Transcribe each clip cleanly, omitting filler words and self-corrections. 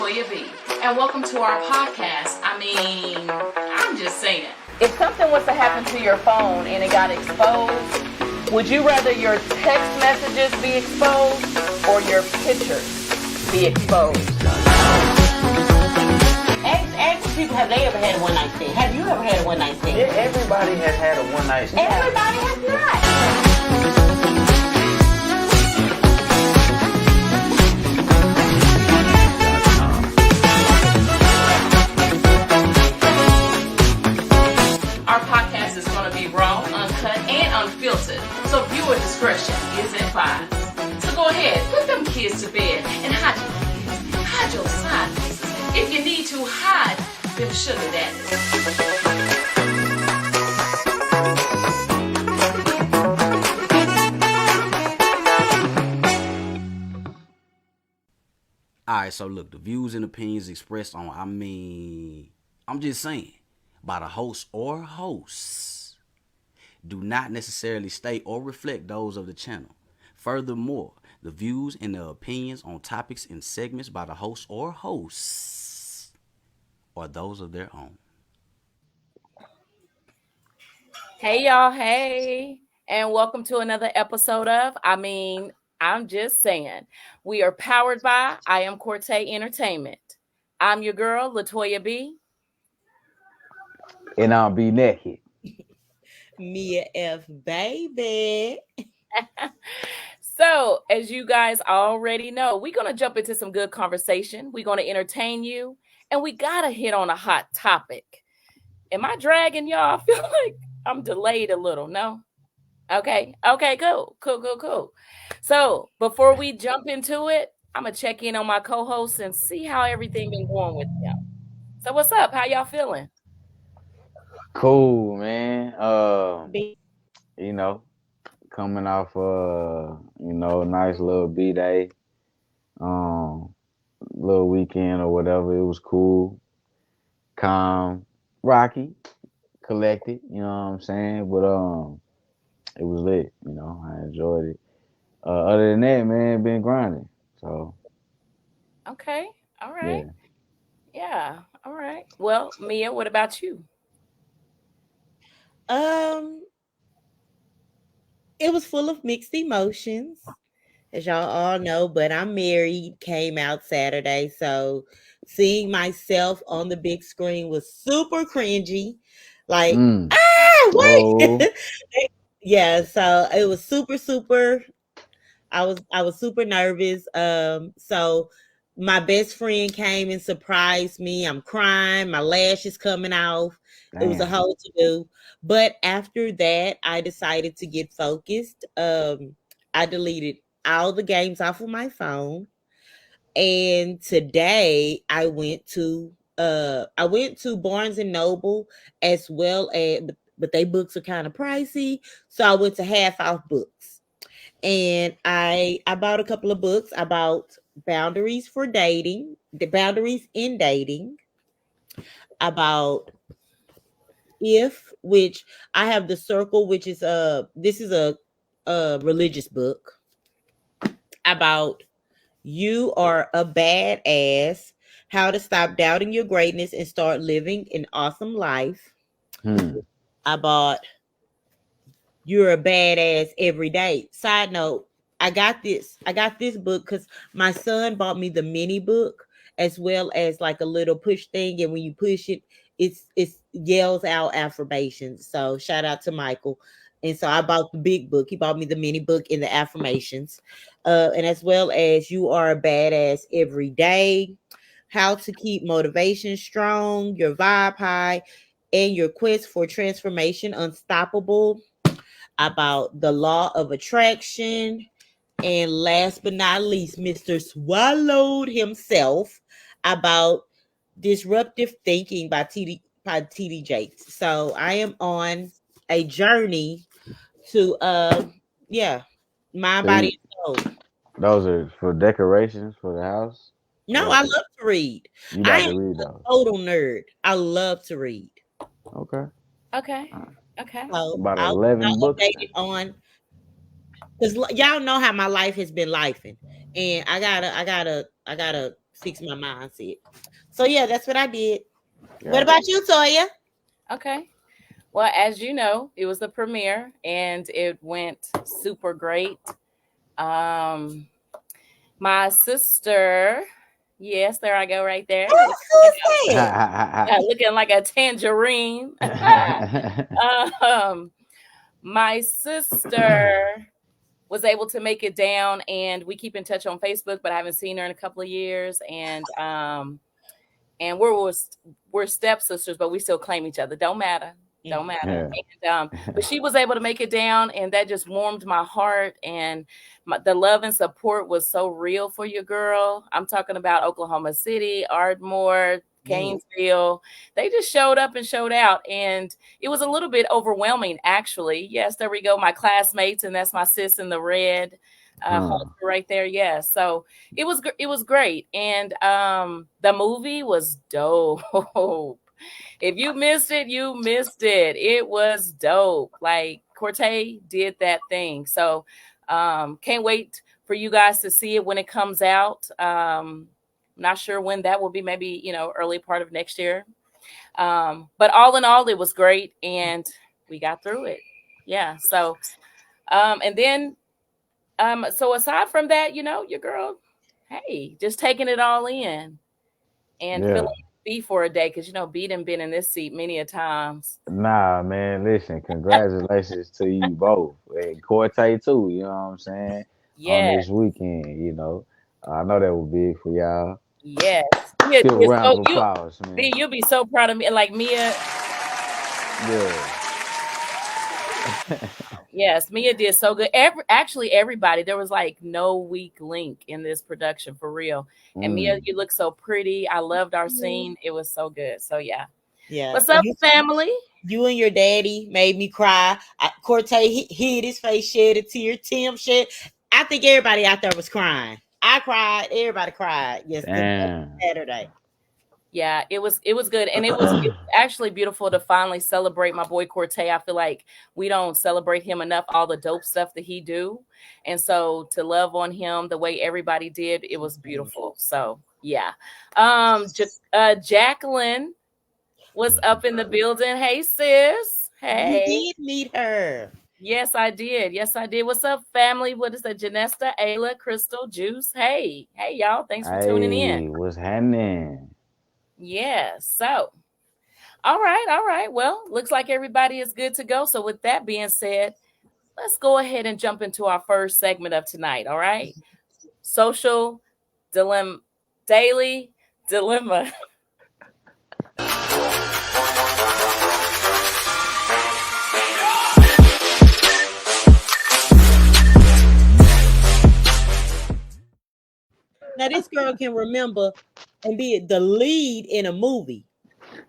Latoya B, and welcome to our podcast. I'm just saying. If something was to happen to your phone and it got exposed, would you rather your text messages be exposed or your pictures be exposed? Ask people, have they ever had a one-night stand? Have you ever had a one-night stand? Yeah, everybody has had a one-night stand. Everybody has not. Our podcast is going to be raw, uncut, and unfiltered, so viewer discretion is advised. So go ahead, put them kids to bed and hide your kids. Hide your side pieces. If you need to, hide them sugar daddies. Alright, so look, the views and opinions expressed on, I'm just saying, by the host or hosts, do not necessarily state or reflect those of the channel. Furthermore, the views and the opinions on topics and segments by the host or hosts are those of their own. Hey y'all, hey, and welcome to another episode of I'm just saying. We are powered by I Am Corte Entertainment. I'm your girl, Latoya B. And I'll be naked. Mia F. Baby. So, as you guys already know, we're going to jump into some good conversation. We're going to entertain you, and we got to hit on a hot topic. Am I dragging y'all? I feel like I'm delayed a little, no? Okay, cool. So, before we jump into it, I'm going to check in on my co-hosts and see how everything been going with y'all. So, what's up? How y'all feeling? Cool, man. Coming off nice little B-day, little weekend or whatever. It was cool, calm, rocky, collected, you know what I'm saying? But it was lit, I enjoyed it. Other than that, man, been grinding. So Okay, all right. Yeah, all right. Well, Mia, what about you? It was full of mixed emotions, as y'all all know, but I'm married, came out Saturday, so seeing myself on the big screen was super cringy. Like, wait. Oh. Yeah, so it was super. I was super nervous. So my best friend came and surprised me. I'm crying, my lash is coming off. It was a whole to-do. But after that, I decided to get focused. I deleted all the games off of my phone. And today I went to Barnes and Noble, as well as, but they books are kind of pricey. So I went to half off books. And I bought a couple of books about boundaries for dating, the boundaries in dating, about which I have The Circle, which is this is a religious book, about You Are a Badass, how to stop doubting your greatness and start living an awesome life. I bought You're a Badass Every Day. Side note, I got this book because my son bought me the mini book, as well as like a little push thing, and when you push it, it yells out affirmations. So shout out to Michael. And so I bought the big book. He bought me the mini book in the affirmations, and as well as You Are a Badass Every Day, how to keep motivation strong, your vibe high, and your quest for transformation unstoppable, about the law of attraction, and last but not least, Mr. Swallowed himself, about disruptive thinking by TD Jakes. So I am on a journey to mind, body, and soul. Those are for decorations for the house? No, I love to read. You like to read those? Total nerd. I love to read. Okay. So about 11 books on, because y'all know how my life has been lifing, and I gotta fix my mindset. So yeah, that's what I did. Yeah. What about you, Toya? Okay. Well, as you know, it was the premiere and it went super great. Um, my sister, yes, there I go right there. Oh, who's that? Looking like a tangerine. um, my sister was able to make it down, and we keep in touch on Facebook, but I haven't seen her in a couple of years. And we're stepsisters, but we still claim each other. Don't matter. Don't matter. Yeah. And, but she was able to make it down, and that just warmed my heart. And the love and support was so real for your girl. I'm talking about Oklahoma City, Ardmore, Gainesville. They just showed up and showed out, and it was a little bit overwhelming, actually. Yes, there we go, my classmates, and that's my sis in the red. Right there, yeah. So it was great, and the movie was dope. If you missed it, you missed it. It was dope. Like Cortez did that thing. So can't wait for you guys to see it when it comes out. Not sure when that will be. Maybe early part of next year. But all in all, it was great, and we got through it. Yeah. So and then. So aside from that, your girl, hey, just taking it all in and feeling B for a day, because B done been in this seat many a times. Nah, man, listen, congratulations to you both. And Cortez too, you know what I'm saying? Yeah. On this weekend, I know that was big for y'all. Yes. Give a round of applause, man. B, you'll be so proud of me. Like Mia. Yeah. Yes, Mia did so good. Everybody, there was like no weak link in this production, for real. And Mia, you look so pretty. I loved our scene. It was so good. So yeah. What's up, family? You and your daddy made me cry. Cortez hid his face, shed a tear. Tim shed. I think everybody out there was crying. I cried. Everybody cried. Yes, Saturday. Yeah, it was good, and it was actually beautiful to finally celebrate my boy Cortez. I feel like we don't celebrate him enough, all the dope stuff that he do, and so to love on him the way everybody did, it was beautiful. So yeah, Jacqueline was up in the building. Hey sis, hey, you did meet her. Yes, I did. What's up, family? What is that? Janesta, Ayla, Crystal, Juice. Hey, y'all. Thanks for tuning in. What's happening? Yeah, so all right. Well, looks like everybody is good to go. So with that being said, let's go ahead and jump into our first segment of tonight. All right. Social dilemma, daily dilemma. Now this girl can remember and be the lead in a movie,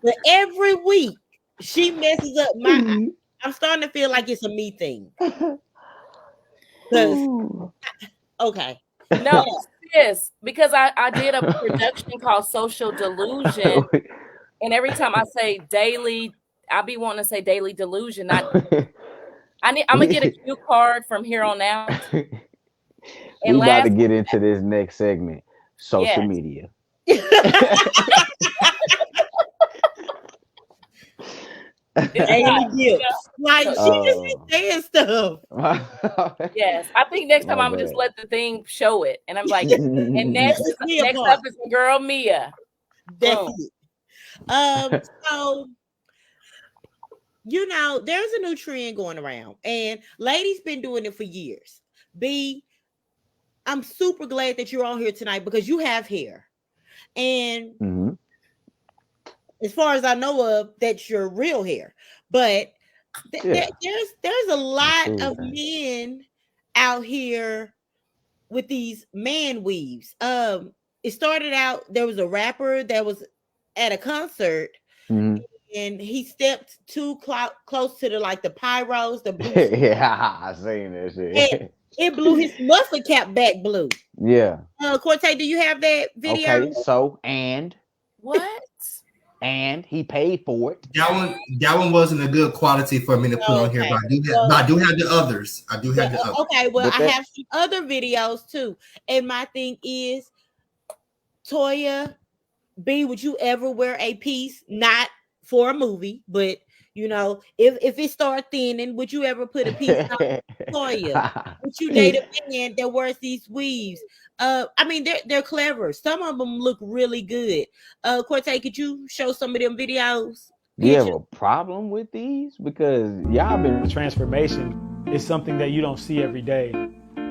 but every week she messes up my. I'm starting to feel like it's a me thing. Okay. No, yes, because I did a production called Social Delusion, and every time I say daily, I be wanting to say daily delusion. I'm gonna get a cue card from here on out. And we about to get into this next segment, social media. Like she just be saying stuff. Yes, I think next time I'm gonna just let the thing show it, and I'm like, and next up is the girl Mia. Definitely. So there's a new trend going around, and ladies been doing it for years. B, I'm super glad that you're on here tonight because you have hair, and as far as I know of, that's your real hair. But there's a lot of men out here with these man weaves. It started out, there was a rapper that was at a concert, and he stepped too close to the pyros, the blue. I seen that shit. It blew his muffler cap back blue. Yeah. Cortez, do you have that video? Okay, so and what? And he paid for it. That one wasn't a good quality for me to put on here, but I do have the others. Okay, well, I have some other videos too. And my thing is, Toya, B, would you ever wear a piece not for a movie, but you know, if it start thinning, would you ever put a piece on? Toya, would you date a man that wears these weaves? I mean, they're clever. Some of them look really good. Cortez, could you show some of them videos? Do you have a problem with these? Because y'all been Transformation is something that you don't see every day.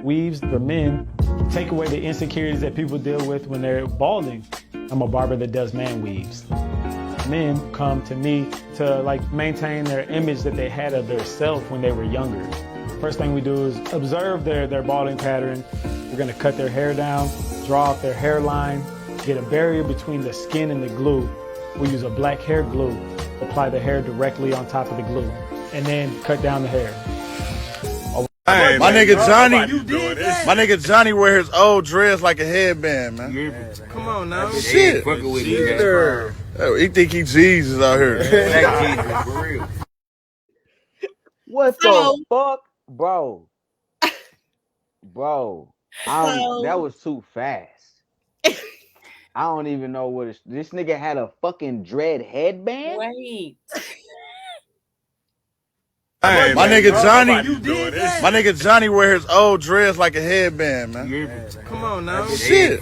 Weaves for men take away the insecurities that people deal with when they're balding. I'm a barber that does man weaves. Men come to me to like maintain their image that they had of their self when they were younger. First thing we do is observe their balding pattern. We're gonna cut their hair down, draw out their hairline, get a barrier between the skin and the glue. We use a black hair glue, apply the hair directly on top of the glue, and then cut down the hair. Hey, my nigga Johnny wear his old dreads like a headband, man. Come on now. Shit. He think he Jesus out here. what the fuck, bro? Bro, that was too fast. I don't even know what this nigga had a fucking dread headband. Wait. Hey, my nigga Johnny wear his old dreads like a headband, man. Come on now. Shit.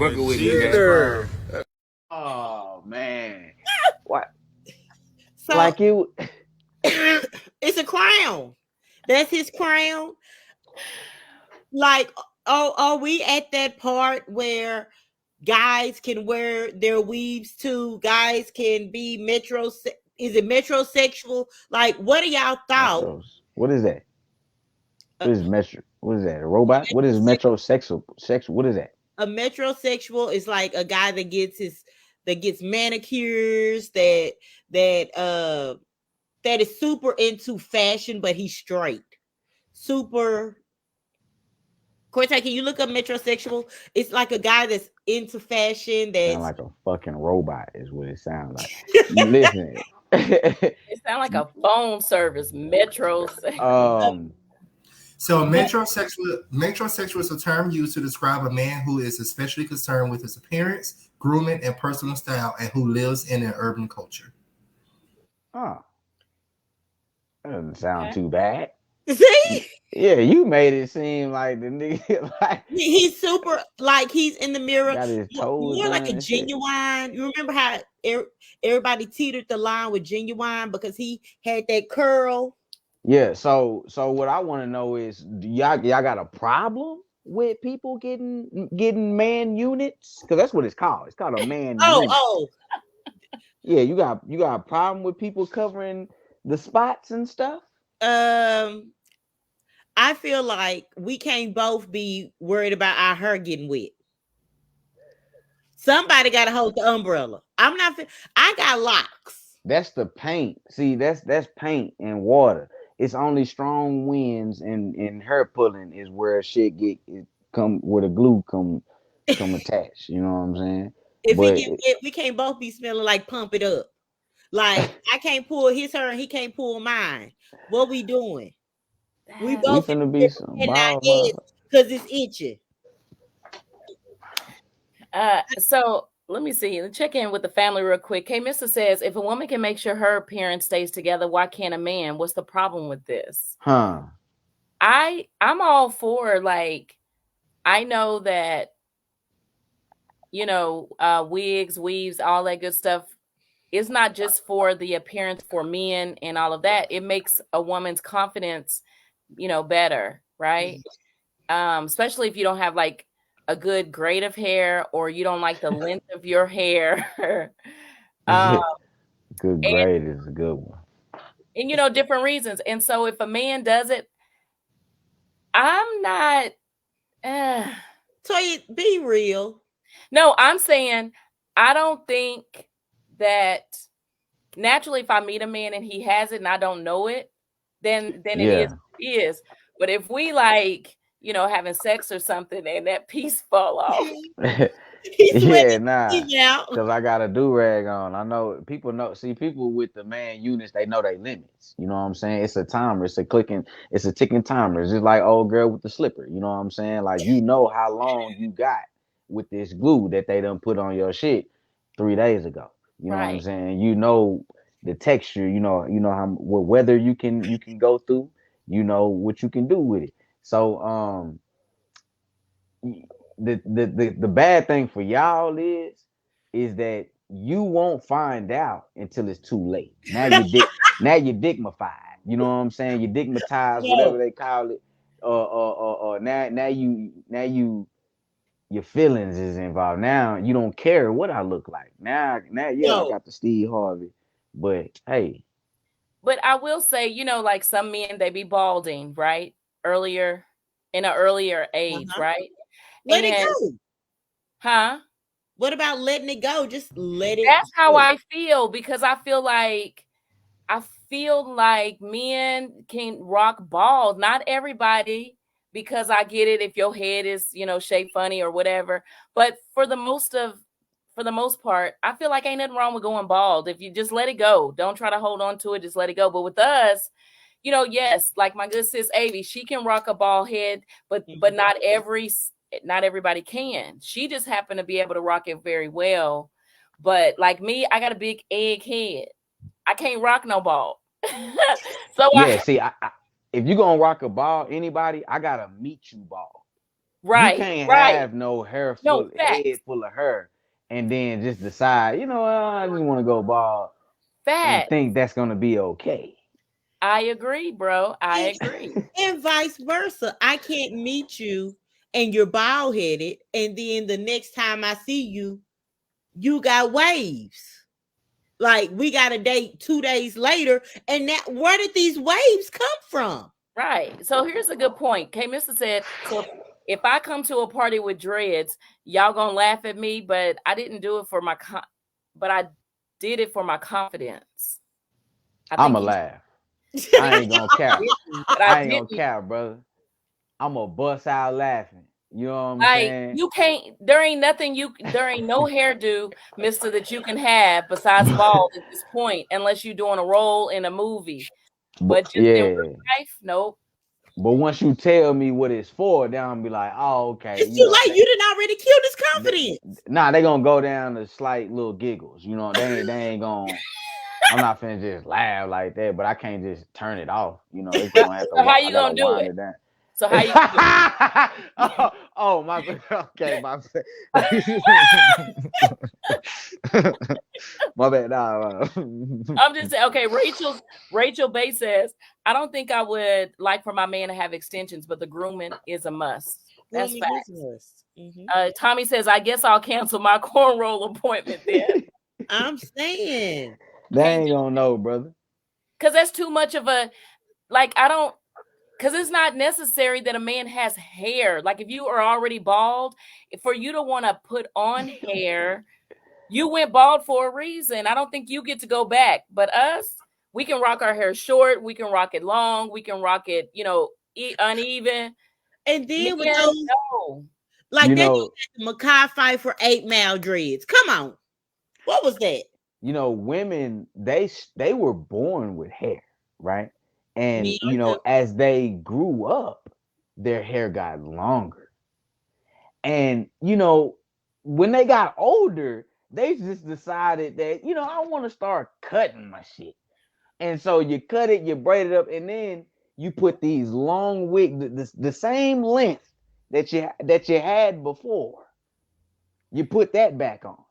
Oh man. What? So, Like you it's a crown. That's his crown. Like, are we at that part where guys can wear their weaves too? Guys can be is it metrosexual? Like, what are y'all thoughts? What is that? What is metro? What is that? A robot? What is metrosexual? What is that? A metrosexual is like a guy that gets manicures, that is super into fashion, but he's straight. Super. Cortez, can you look up metrosexual? It's like a guy that's into fashion. That's sound like a fucking robot is what it sounds like. Listen. It sounds like a phone service, Metro. So metrosexual is a term used to describe a man who is especially concerned with his appearance, grooming, and personal style, and who lives in an urban culture. Oh, that doesn't sound too bad. See? Yeah, you made it seem like the nigga like he's super, like he's in the mirror. Got his toes You're like a done and genuine. You remember how everybody teetered the line with genuine because he had that curl. Yeah, so what I want to know is, do y'all got a problem with people getting man units? Because that's what it's called. It's called a man unit. Yeah, you got a problem with people covering the spots and stuff? I feel like we can't both be worried about our hair getting wet. Somebody got to hold the umbrella. I got locks. That's the paint. See, that's paint and water. It's only strong winds and hair pulling is where shit come where the glue come attached. You know what I'm saying? If we get wet, we can't both be smelling like pump it up. Like I can't pull his hair and he can't pull mine. What we doing? We both finna be some because it's itchy. So let me see. Check in with the family real quick. K Mister says, if a woman can make sure her appearance stays together, why can't a man? What's the problem with this? I'm all for, like, I know that, wigs, weaves, all that good stuff. It's not just for the appearance for men and all of that. It makes a woman's confidence, better, right? Especially if you don't have like a good grade of hair or you don't like the length of your hair. Good grade is a good one. And different reasons. And so if a man does it, I'm not So be real. No, I'm saying I don't think that naturally if I meet a man and he has it and I don't know it, then it is. But if we like, having sex or something and that piece fall off. Because I got a do-rag on. I know people people with the man units, they know their limits. You know what I'm saying? It's a timer, it's a ticking timer. It's just like old girl with the slipper. You know what I'm saying? Like, how long you got with this glue that they done put on your shit 3 days ago. You know what I'm Right. saying? You know the texture. You know how what weather you can go through. You know what you can do with it. So the bad thing for y'all is that you won't find out until it's too late. Now you're dignified. You know what I'm saying? You're digmatized, whatever No, they call it. Now your feelings is involved. Now you don't care what I look like. Now yeah, I no. got the Steve Harvey. But hey, But I will say, like some men, they be balding, right? Earlier, in an earlier age, Uh-huh. right? Let it And, go. huh? What about letting it go? Just let it That's how go. I feel, because I feel like men can rock bald. Not everybody, because I get it if your head is, shaped funny or whatever. But for the most part, I feel like ain't nothing wrong with going bald. If you just let it go, don't try to hold on to it, just let it go. But with us, yes, like my good sis Avi, she can rock a bald head, but Mhm. not everybody can. She just happened to be able to rock it very well. But like me, I got a big egg head. I can't rock no ball. So yeah, see, if you gonna rock a ball, anybody, I gotta meet you ball. You right, can't right. have no No head facts. full of hair and then just decide, I just want to go bald and Facts. think that's gonna be okay. I agree, bro. I And, agree. and vice versa. I can't meet you and you're bald headed, and then the next time I see you, you got waves. Like we got a date 2 days later, and that where did these waves come from? Right. So here's a good point. K Mister said, so if I come to a party with dreads, y'all gonna laugh at me, but I didn't do it for but I did it for my confidence. I think I'ma he laugh. think I ain't gonna cap. but I I ain't gonna didn't. cap, brother. I'ma bust out laughing. You know what I'm Like saying? you can't. There ain't no hairdo, Mister, that you can have besides bald at this point, unless you're doing a role in a movie. But But just in real yeah. life, nope. But once you tell me what it's for, then I'm be like, oh, okay, It's too late. You didn't already kill this they, confidence. nah, they gonna go down to slight little giggles. They ain't gonna. I'm not finna just laugh like that, but I can't just turn it off. It's So, gonna have to. so how I you gotta gonna do wind it? it down. So how you gonna do oh my. Okay, my bad. My bad. Nah. I'm just saying, okay, Rachel Bay says, I don't think I would like for my man to have extensions, but the grooming is a must. That's Grooming facts. business. Mhm. Tommy says, I guess I'll cancel my cornroll appointment then. I'm saying. They Can't ain't do gonna know, brother. because that's too much of a I don't because it's not necessary that a man has hair. Like if you are already bald, for you to want to put on hair, you went bald for a reason. I don't think you get to go back. But us, we can rock our hair short, we can rock it long, we can rock it, uneven. And then with Men, those, no. like You they know, got the Makai fight for 8 mile dreads. Come on. What was that? women they were born with hair, right? Me And are too. as they grew up, their hair got longer. And when they got older, they just decided that I want to start cutting my shit. And so you cut it, you braid it up, and then you put these long wig, the same length that you had before. You put that back on.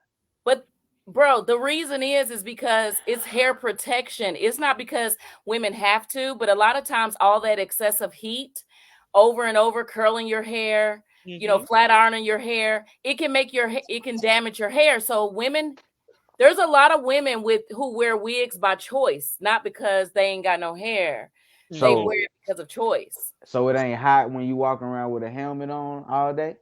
But bro, the reason is because it's hair protection. It's not because women have to, but a lot of times all that excessive heat over and over curling your hair, Mhm. flat ironing your hair, it can damage your hair. So women, there's a lot of women who wear wigs by choice, not because they ain't got no hair. They Mhm. So wear it because of choice. so it ain't hot when you walking around with a helmet on all day.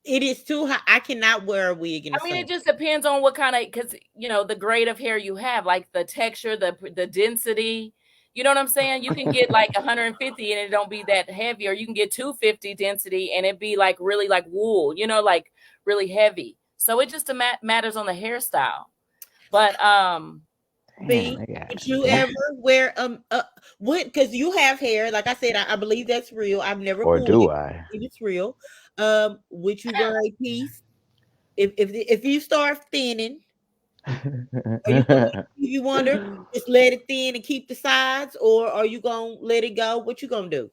It is too hot. I cannot wear a wig in the I mean, sun. it just depends on what kind of, because the grade of hair you have, like the texture, the density. You know what I'm saying? You can get like 150 and it don't be that heavy, or you can get 250 density and it be like really like wool. Like really heavy. So it just matters on the hairstyle. But Damn, B, they got would you damn. ever wear what? Because you have hair, like I said, I believe that's real. I've never Or pulled do it. I? It is real. Would you wear a piece? if you start thinning, are you gonna you wonder just let it thin and keep the sides, or are you gonna let it go? What you gonna do?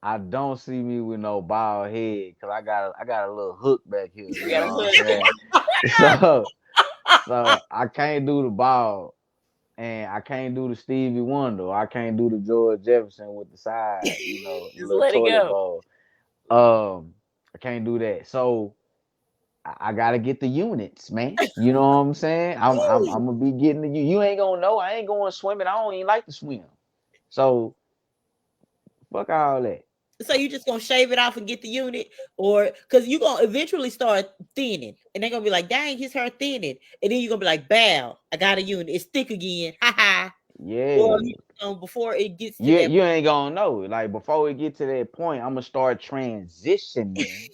I don't see me with no bald head because I got a little hook back here. You You got a know what I'm hook. saying? So I can't do the bald, and I can't do the Stevie Wonder. I can't do the George Jefferson with the side. You know, Just little let it toilet go. bowl. I can't do that. So I gotta get the units, man. You know what I'm saying? I'm gonna be getting the you ain't gonna know. I ain't going swimming. I don't even like to swim. So fuck all that. So you just gonna shave it off and get the unit, or because you gonna eventually start thinning, and they're gonna be like, "Dang, his hair thinning," and then you're gonna be like, "Bow, I got a unit. It's thick again." Ha ha. Or Yeah. before it gets to You that. you ain't gonna know. Like before we get to that point, I'm gonna start transitioning,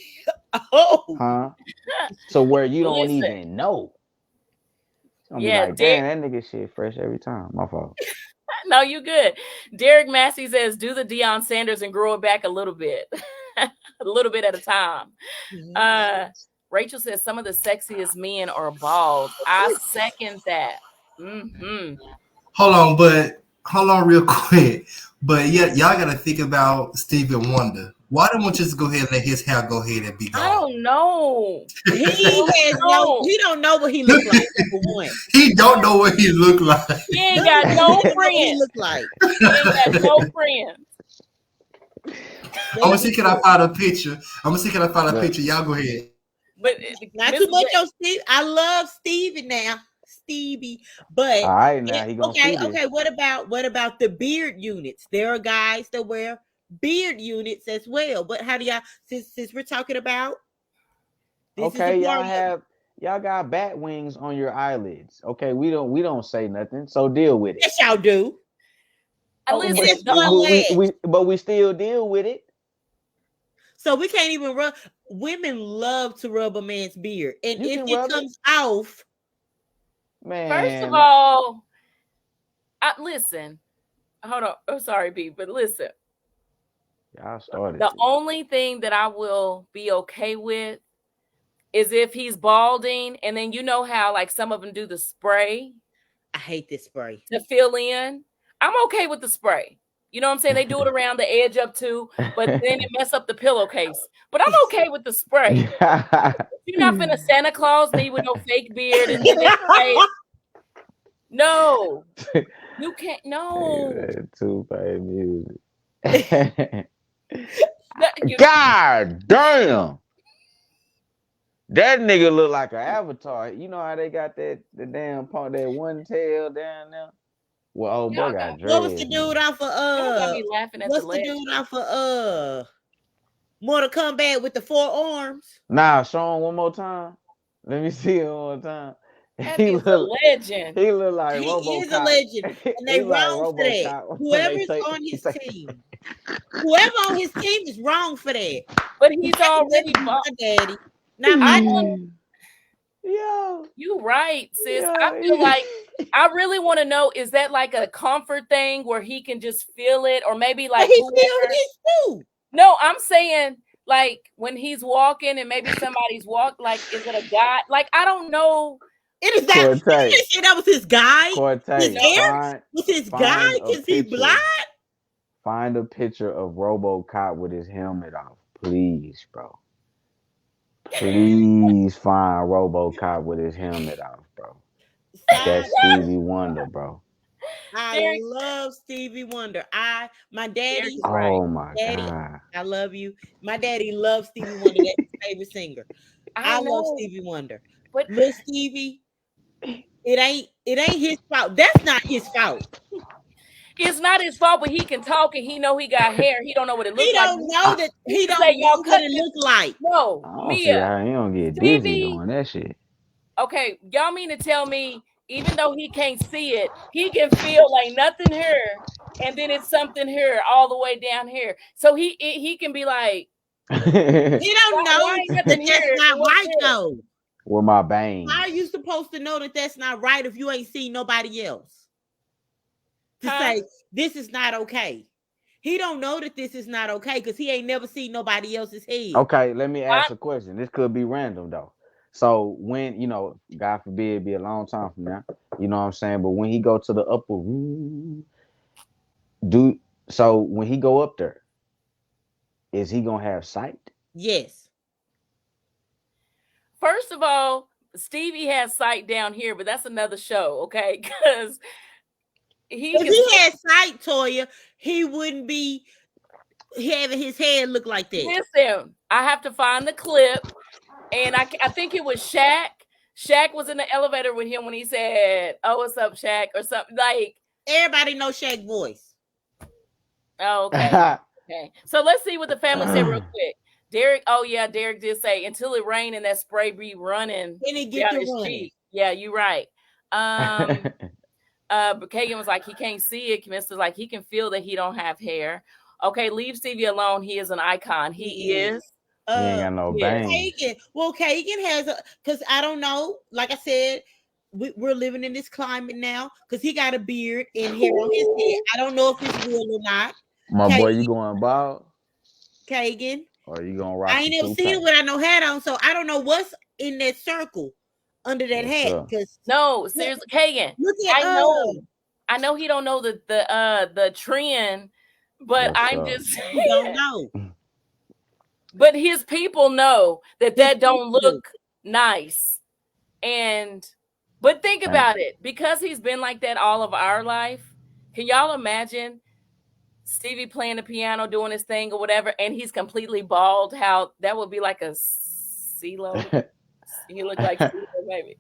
Oh, huh? So where you don't Listen, even know. It's gonna be yeah, like, damn, that nigga shit fresh every time. My fault. no, you good. Derek Massey says, do the Deion Sanders and grow it back a little bit. A little bit at a time. Rachel says some of the sexiest men are bald. I second that. Mm-hmm. Hold on real quick. But yeah, y'all gotta think about Stevie Wonder. Why don't we just go ahead and let his hair go ahead and be gone? I don't know. He don't know what he look like. Number one, He don't know what he look like. He ain't got no friends. Look like. He ain't got no friends. I'm gonna see can I find a picture. Y'all go ahead. But Not too much on Steve. I love Stevie now, Stevie. But All right, now he gonna see this. okay. What about the beard units? There are guys that wear beard units as well. But how do y'all since we're talking about this Okay, is the part y'all got bat wings on your eyelids. Okay, we don't say nothing, so deal with it. yes, y'all do. Listen, but we still deal with it. So we can't even rub. Women love to rub a man's beard, and You if can it rub comes off, Man, first of all, listen. Hold on. I'm sorry, B, but listen. y'all started. The only thing that I will be okay with is if he's balding, and then you know how like some of them do the spray. I hate this spray to fill in. I'm okay with the spray. You know what I'm saying? They do it around the edge up too, but then it mess up the pillowcase. But I'm okay with the spray. You're not finna Santa Claus me with no fake beard and then spray. No, you can't. No, Tupac music. You- God damn. That nigga look like an avatar. You know how they got the damn part, that one tail down there? Well, old boy got dreads. What was the dude off of y'all got me laughing at what's the the dude off of Mortal Kombat with the 4 arms? Nah, show him one more time. Let me see him one more time. That is a legend. He look like He RoboCop. is a legend, and they wrong for that. Whoever's on his team, whoever on his team is wrong for that. But he's already my daddy. Not my daddy. Yo, you right, sis. Yo, I feel like I really want to know, is that like a comfort thing where he can just feel it, or maybe like he feels this too. No, I'm saying like when he's walking and maybe somebody's like, is it a guy? Like, I don't know. It is that. You didn't say that was his guy. His hair was his guy because he blind. Find a picture of RoboCop with his helmet off, please, bro. Please find RoboCop with his helmet off, bro. That's Stevie Wonder, bro. I love Stevie Wonder. My daddy. Oh my daddy, God. I love you. My daddy loves Stevie Wonder. That's his favorite singer. I love Stevie Wonder. But little Stevie, it ain't his fault. That's not his fault. It's not his fault, but he can talk and he know he got hair. He don't know what it looks like. He don't know that. He don't know what it look like. No, I don't see how he don't get dizzy doing that shit. Okay, y'all mean to tell me, even though he can't see it, he can feel like nothing here, and then it's something here all the way down here. So he can be like, he don't know that that's not right though. With my bangs. How are you supposed to know that that's not right if you ain't seen nobody else to say this is not okay? He don't know that this is not okay because he ain't never seen nobody else's head. Okay, let me ask a question. This could be random though. So when, God forbid, be a long time from now, you know what I'm saying? But when he go to the upper room, when he go up there, is he gonna have sight? Yes. First of all, Stevie has sight down here, but that's another show, okay? Because if he had sight, Toya, he wouldn't be having his head look like that. Listen, I have to find the clip, and I think it was Shaq. Shaq was in the elevator with him when he said, "Oh, what's up, Shaq?" or something like. Everybody knows Shaq's voice. Oh, okay. Okay. So let's see what the family said real quick. Derek, Derek did say until it rained and that spray be running. Then it get down to his running. cheek. Yeah, you're right. But Kagan was like, he can't see it. Mr. like, he can feel that he don't have hair. Okay, leave Stevie alone. He is an icon. He is. He ain't got no bangs. Kagan. Well, Kagan has because I don't know. Like I said, we're living in this climate now because he got a beard and hair on his head. I don't know if it's real or not. My boy, you going bald? Kagan. Or you gonna rock? I ain't never seen it without no hat on, so I don't know what's in that circle under that hat. Because no, seriously, Kagan. Look at I know he don't know the trend, but I'm just he don't know. But his people know that don't look nice. But think about it, because he's been like that all of our life. Can y'all imagine Stevie playing the piano, doing his thing or whatever, and he's completely bald? How that would be like a CeeLo. He looked like CeeLo, maybe.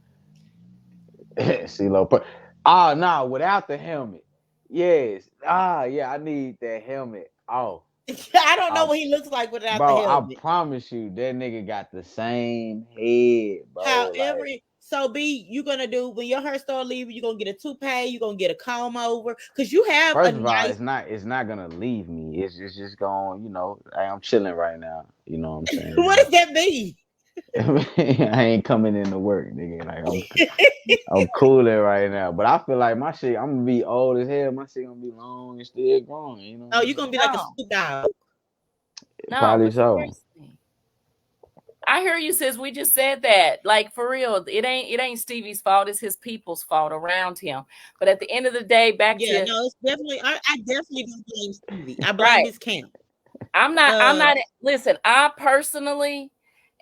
CeeLo. No, without the helmet. Yes. Yeah, I need that helmet. Oh. I don't know what he looks like without the helmet. I promise you, that nigga got the same head, bro. However, so B, you're gonna do when your hair start leaving, you're gonna get a toupee, you're gonna get a comb over, because you have First of all, it's not gonna leave me. It's just going, I'm chilling right now. You know what I'm saying? What does that mean? I ain't coming into work, nigga. Like I'm cooling right now. But I feel like my shit, I'm gonna be old as hell. My shit gonna be long and still growing, Oh, you're gonna be like a scoop dog. No, probably so. I hear you, sis. We just said that. Like, for real, it ain't Stevie's fault. It's his people's fault around him. But at the end of the day, it's definitely. I definitely don't blame Stevie. I blame his camp. I'm not. Listen, I personally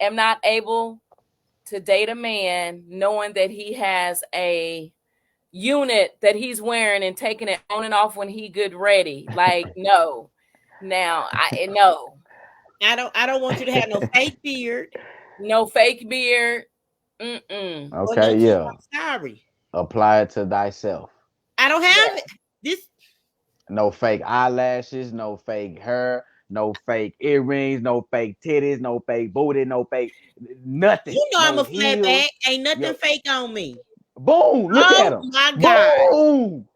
am not able to date a man knowing that he has a unit that he's wearing and taking it on and off when he good ready. Like, no. Now, no. I don't want you to have no fake beard. No fake beard. Mm-mm. Okay, yeah. I'm sorry. Apply it to thyself. I don't have it. No fake eyelashes, no fake hair, no fake earrings, no fake titties, no fake booty, no fake nothing. You know I'm a flat back. Ain't nothing fake on me. Boom! Look at him. Oh my God. Boom!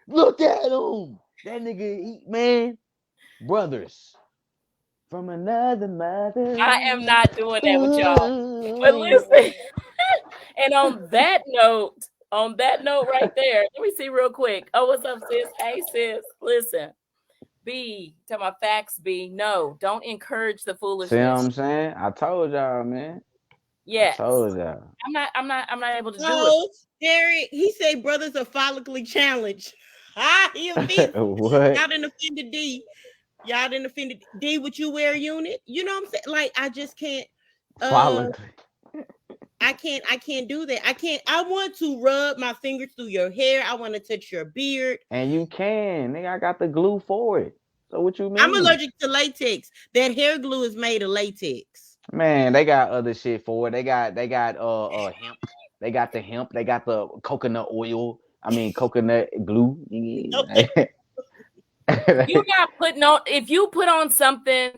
Look at him. That nigga, man. Brothers from another mother. I am not doing that with y'all. But listen, and on that note right there, let me see real quick. Oh, what's up, sis? Hey, sis. Listen, B, tell my facts, B. No, don't encourage the foolishness. See what I'm saying? I told y'all, man. Yes. I told y'all. I'm not able to do it. Derek, he say brothers are follically challenged. He offended. What? Y'all didn't offend D. Y'all didn't offend D. Would you wear a unit? You know what I'm saying? Like, I just can't. I can't do that. I want to rub my fingers through your hair. I want to touch your beard. And you can. Nigga, I got the glue for it. So what you mean? I'm allergic to latex. That hair glue is made of latex. Man, they got other shit for it. They got hemp. They got the hemp. They got the coconut oil. Coconut glue. You're not putting on. If you put on something,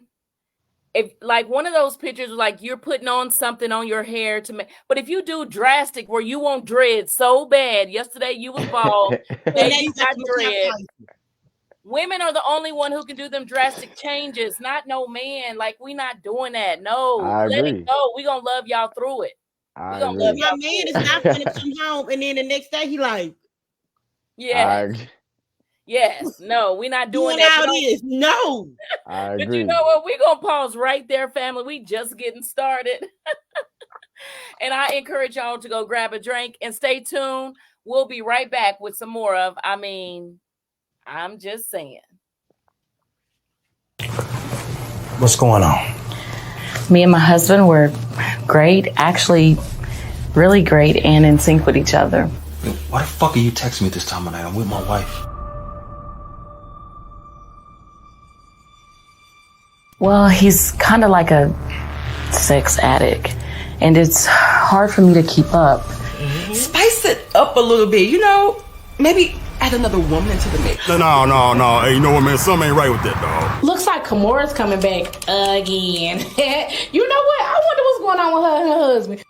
if like one of those pictures, like you're putting on something on your hair to make. But if you do drastic, where you want dread so bad, yesterday you was bald, today you got dread. Women are the only one who can do them drastic changes, not no man. Like, we not doing that. No, let it go. We gonna love y'all through it. We gonna love y'all. My man is not gonna come home and then the next day he like, yeah. Yes, no, we're not doing Doing that. all this. No. I But agree. you know what? We're going to pause right there, family. We just getting started. And I encourage y'all to go grab a drink and stay tuned. We'll be right back with some more of, I'm just saying. What's going on? Me and my husband were great, actually really great and in sync with each other. Why the fuck are you texting me this time of night? I'm with my wife. Well, he's kind of like a sex addict, and it's hard for me to keep up. Spice it up a little bit, maybe add another woman into the mix. No. Hey, you know what, man? Something ain't right with that, dog. Looks like Kamora's coming back again. You know what? I wonder what's going on with her and her husband.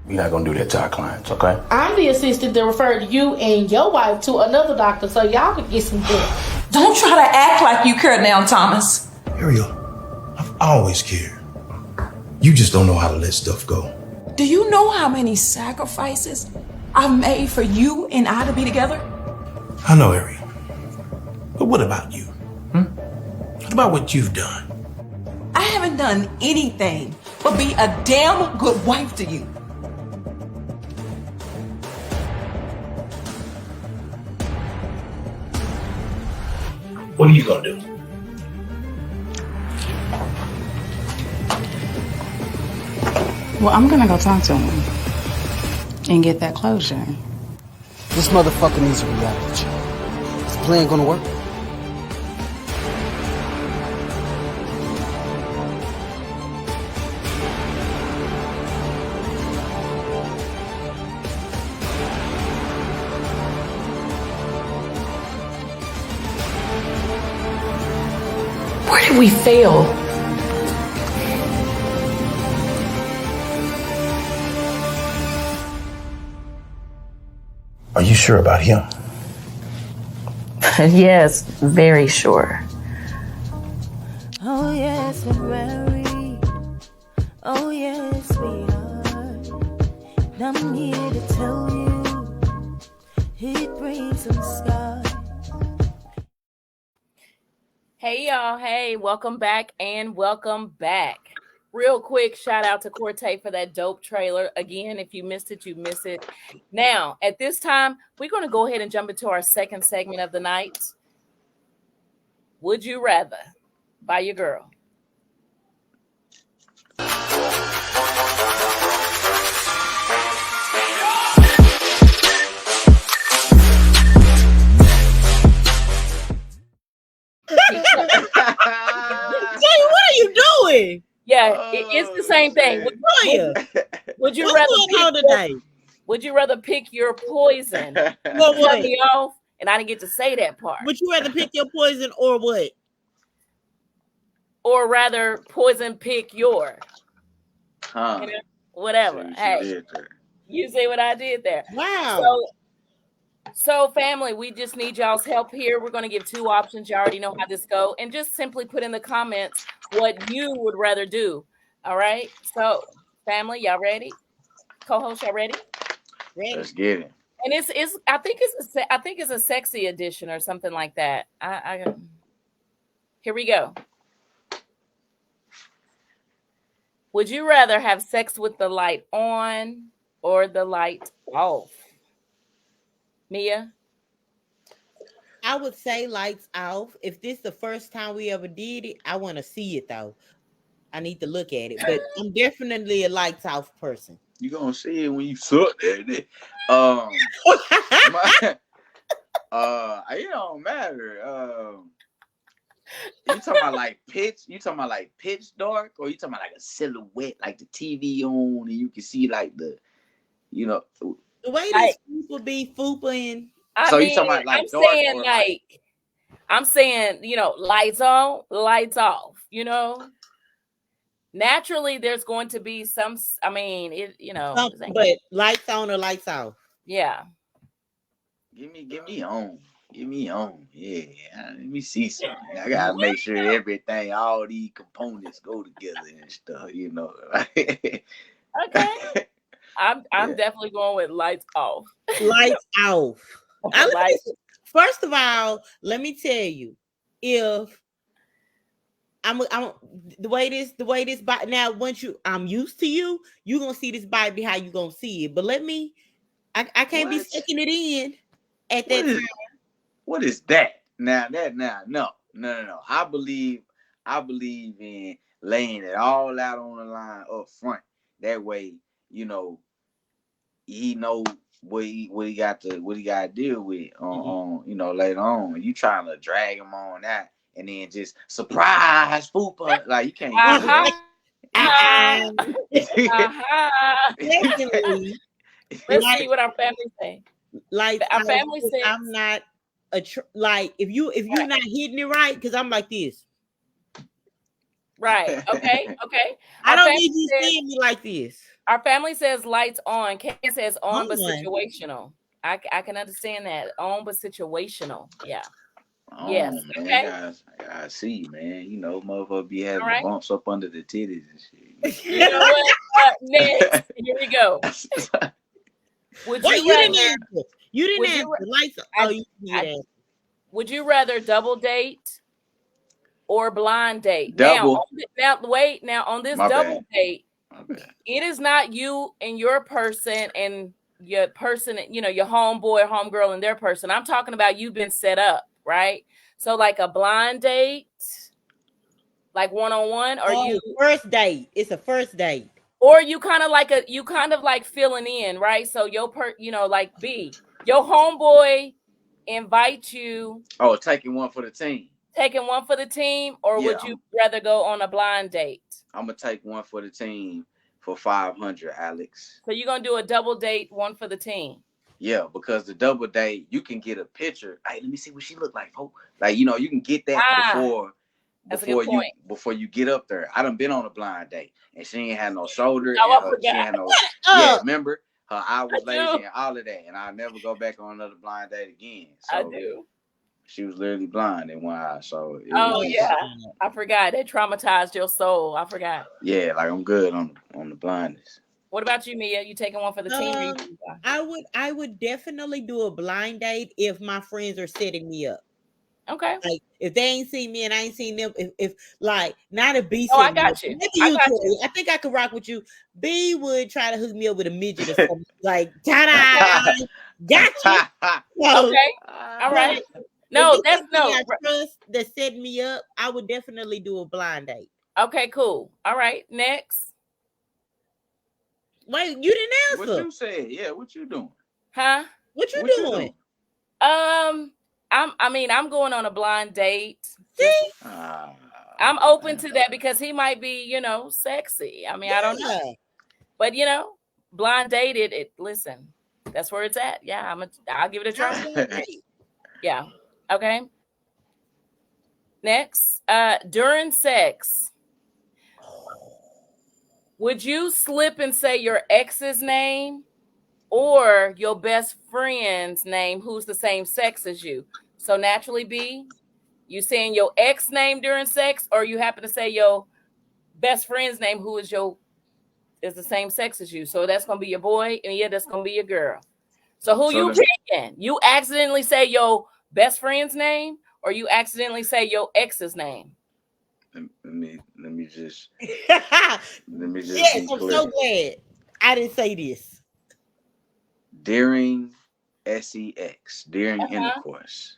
We're not gonna do that to our clients, okay? I'm the assistant that referred you and your wife to another doctor so y'all could get some help. Don't try to act like you care now, Thomas. Ariel, I've always cared. You just don't know how to let stuff go. Do you know how many sacrifices I've made for you and I to be together? I know, Ariel. But what about you? What about what you've done? I haven't done anything but be a damn good wife to you. What are you gonna do? Well, I'm gonna go talk to him and get that closure. This motherfucker needs a reality check. Is the plan gonna work? Where did we fail? Are you sure about him? Yes, very sure. Oh yes, we're married. Oh yes, we are. And I'm here to tell you, it brings some scars. Hey, y'all. Hey, welcome back and welcome back. Real quick, shout out to Corte for that dope trailer. Again, if you missed it, you miss it. Now, at this time, we're going to go ahead and jump into our second segment of the night. Would you rather by your girl? Jay, what are you doing? Yeah, it's the same thing. Would you rather pick your poison? What? Cut me off, and I didn't get to say that part. Would you rather pick your poison or what? Or rather, poison pick your. Whatever. Hey, you see what I did there? Wow. So family, we just need y'all's help here. We're going to give two options. You already know how this go. And just simply put in the comments what you would rather do. All right? So, family, y'all ready? Co-host, y'all ready? Let's get it. And I think it's a sexy edition or something like that. Here we go. Would you rather have sex with the light on or the light off? Mia? I would say lights off. If this is the first time we ever did it, I want to see it though. I need to look at it, but I'm definitely a lights off person. You gonna see it when you suck at it. It don't matter. You talking about like pitch? You talking about like pitch dark, or you talking about like a silhouette, like the TV on, and you can see like the way these people be fooping. So you talking about like I'm saying, lights on, lights off. Naturally, there's going to be some. But lights on or lights off. Yeah. Give me on. Give me on. Yeah. Let me see something. I gotta make sure everything, all these components go together and stuff, Okay. I'm definitely going with lights off. Lights off. Lights. First of all, let me tell you, if I'm the way this bite now, once I'm used to you, you're gonna see this bite be how you gonna see it. But I can't be sticking it in at that time. What is that? No. I believe in laying it all out on the line up front. That way, he know what he got to deal with on later on. You trying to drag him on that and then just surprise fupa, like you can't do that. Definitely. Let's see what our family say. Like our family says I'm not like if you're not hitting it right, because I'm like this. Right. Okay. I don't need you seeing me like this. Our family says lights on. Ken says on but situational. I can understand that. On but situational. Yeah. Yes. Man, okay. I gotta see, man. Motherfucker be having bumps up under the titties and shit. You know what? Next, here we go. Would you didn't answer. Lights. Would you rather double date or blind date? Double. Now on this double date, it is not you and your person and your person, your homeboy or homegirl and their person. I'm talking about you've been set up, right? So like a blind date, like one-on-one, or you first date. It's a first date. Or you kind of like filling in, right? So your like B, your homeboy invite you. Oh, taking one for the team. Taking one for the team, or would you rather go on a blind date? I'm gonna take one for the team for 500, Alex. So you're gonna do a double date, one for the team. Yeah, because the double date, you can get a picture. Hey, let me see what she look like, folks. Like, you can get that before you get up there. I done been on a blind date and she ain't had no shoulder. She ain't had no remember? Her eye was lazy and all of that. And I'll never go back on another blind date again. So I do. She was literally blind in one eye. So I forgot. That traumatized your soul. I forgot. Yeah, like I'm good on the blindness. What about you, Mia? You taking one for the team? I would definitely do a blind date if my friends are setting me up. Okay. Like if they ain't seen me and I ain't seen them, if like not a B. Oh, I got you. Maybe you. I think I could rock with you. B would try to hook me up with a midget or something. Like ta-da, gotcha. Okay. All right. No, that's no. Trust that set me up. I would definitely do a blind date. Okay, cool. All right, next. Wait, you didn't answer. What you said? Yeah, what you doing? Huh? What you doing? I'm going on a blind date. See? I'm open to that because he might be, sexy. I mean, I don't know. But blind dated it. Listen, that's where it's at. Yeah, I'll give it a try. Yeah. Okay. Next, during sex, would you slip and say your ex's name or your best friend's name who's the same sex as you? So naturally, B, you saying your ex name during sex, or you happen to say your best friend's name who is the same sex as you. So that's gonna be your boy, and that's gonna be your girl. So who you picking? You accidentally say your best friend's name, or you accidentally say your ex's name? Let me just. Yes, I'm so glad I didn't say this. During sex, during intercourse,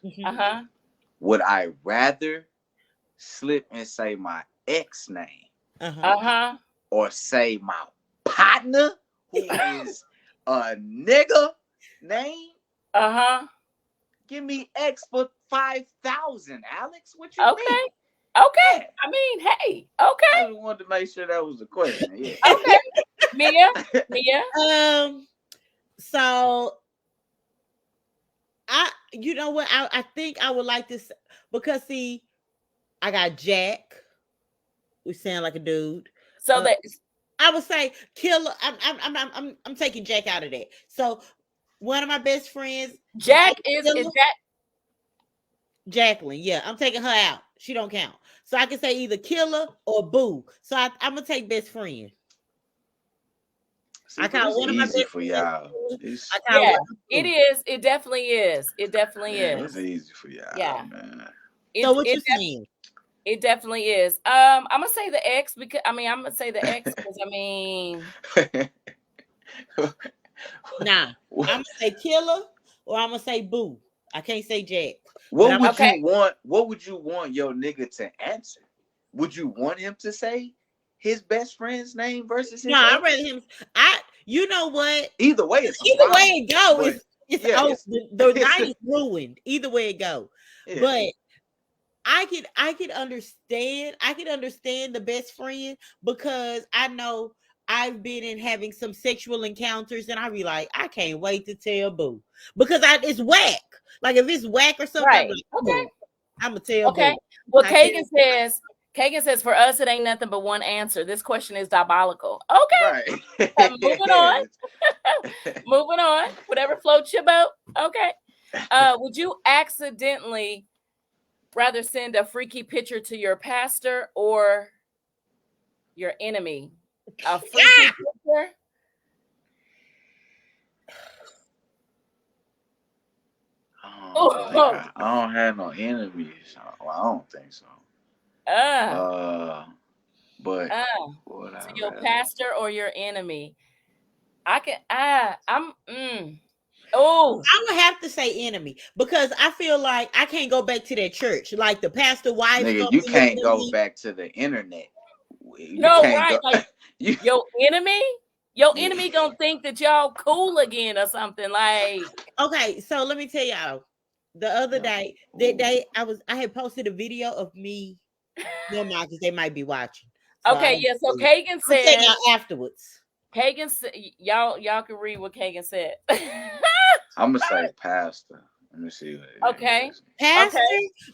would I rather slip and say my ex name, or say my partner who is a nigga name? Give me X for 5,000, Alex. What you mean? Okay. I mean, hey. Okay. I just wanted to make sure that was the question. Yeah. Okay. Mia. So you know what? I think I would like this because see, I got Jack. We sound like a dude. So that I would say killer. I'm taking Jack out of that. So one of my best friends, Jack is Jack. Jacqueline. Yeah, I'm taking her out. She don't count. So I can say either killer or boo. So I'm gonna take best friend. See, I call one of my easy best for friends. y'all. Yeah, it is. It definitely is. It definitely It's is. easy for y'all, Yeah. man. So what you saying? It definitely is. I'm gonna say the X because I'm gonna say the X because Nah, I'm gonna say killer or I'm gonna say boo. I can't say Jack. What would you want? What would you want your nigga to answer? Would you want him to say his best friend's name versus his? No, I'd rather him. You know what? Either way, it's either way it go. But, The night is ruined. Either way it go. Yeah. But I could understand. I could understand the best friend because I know I've been in having some sexual encounters, and I be like, I can't wait to tell boo because it's whack. Like if it's whack or something, right. I'm like, Okay. I'm gonna tell Okay. boo. Well, Kagan says for us it ain't nothing but one answer. This question is diabolical. Okay. Right. Moving on. Moving on. Whatever floats your boat. Okay. Would you accidentally rather send a freaky picture to your pastor or your enemy? A freaky picture? I don't have no enemies. Well, I don't think so. But to your pastor or your enemy? I'm I would have to say enemy because I feel like I can't go back to that church. Like the pastor wife. Nigga, you can't go back to the internet. Right. Like your enemy? Your enemy gonna think that y'all cool again or something. Like, okay, so let me tell y'all. The other day, I had posted a video of me. No, because they might be watching. So so Kagan said afterwards. Kagan said y'all can read what Kagan said. I'm gonna say pastor. Let me see what okay. Pastor,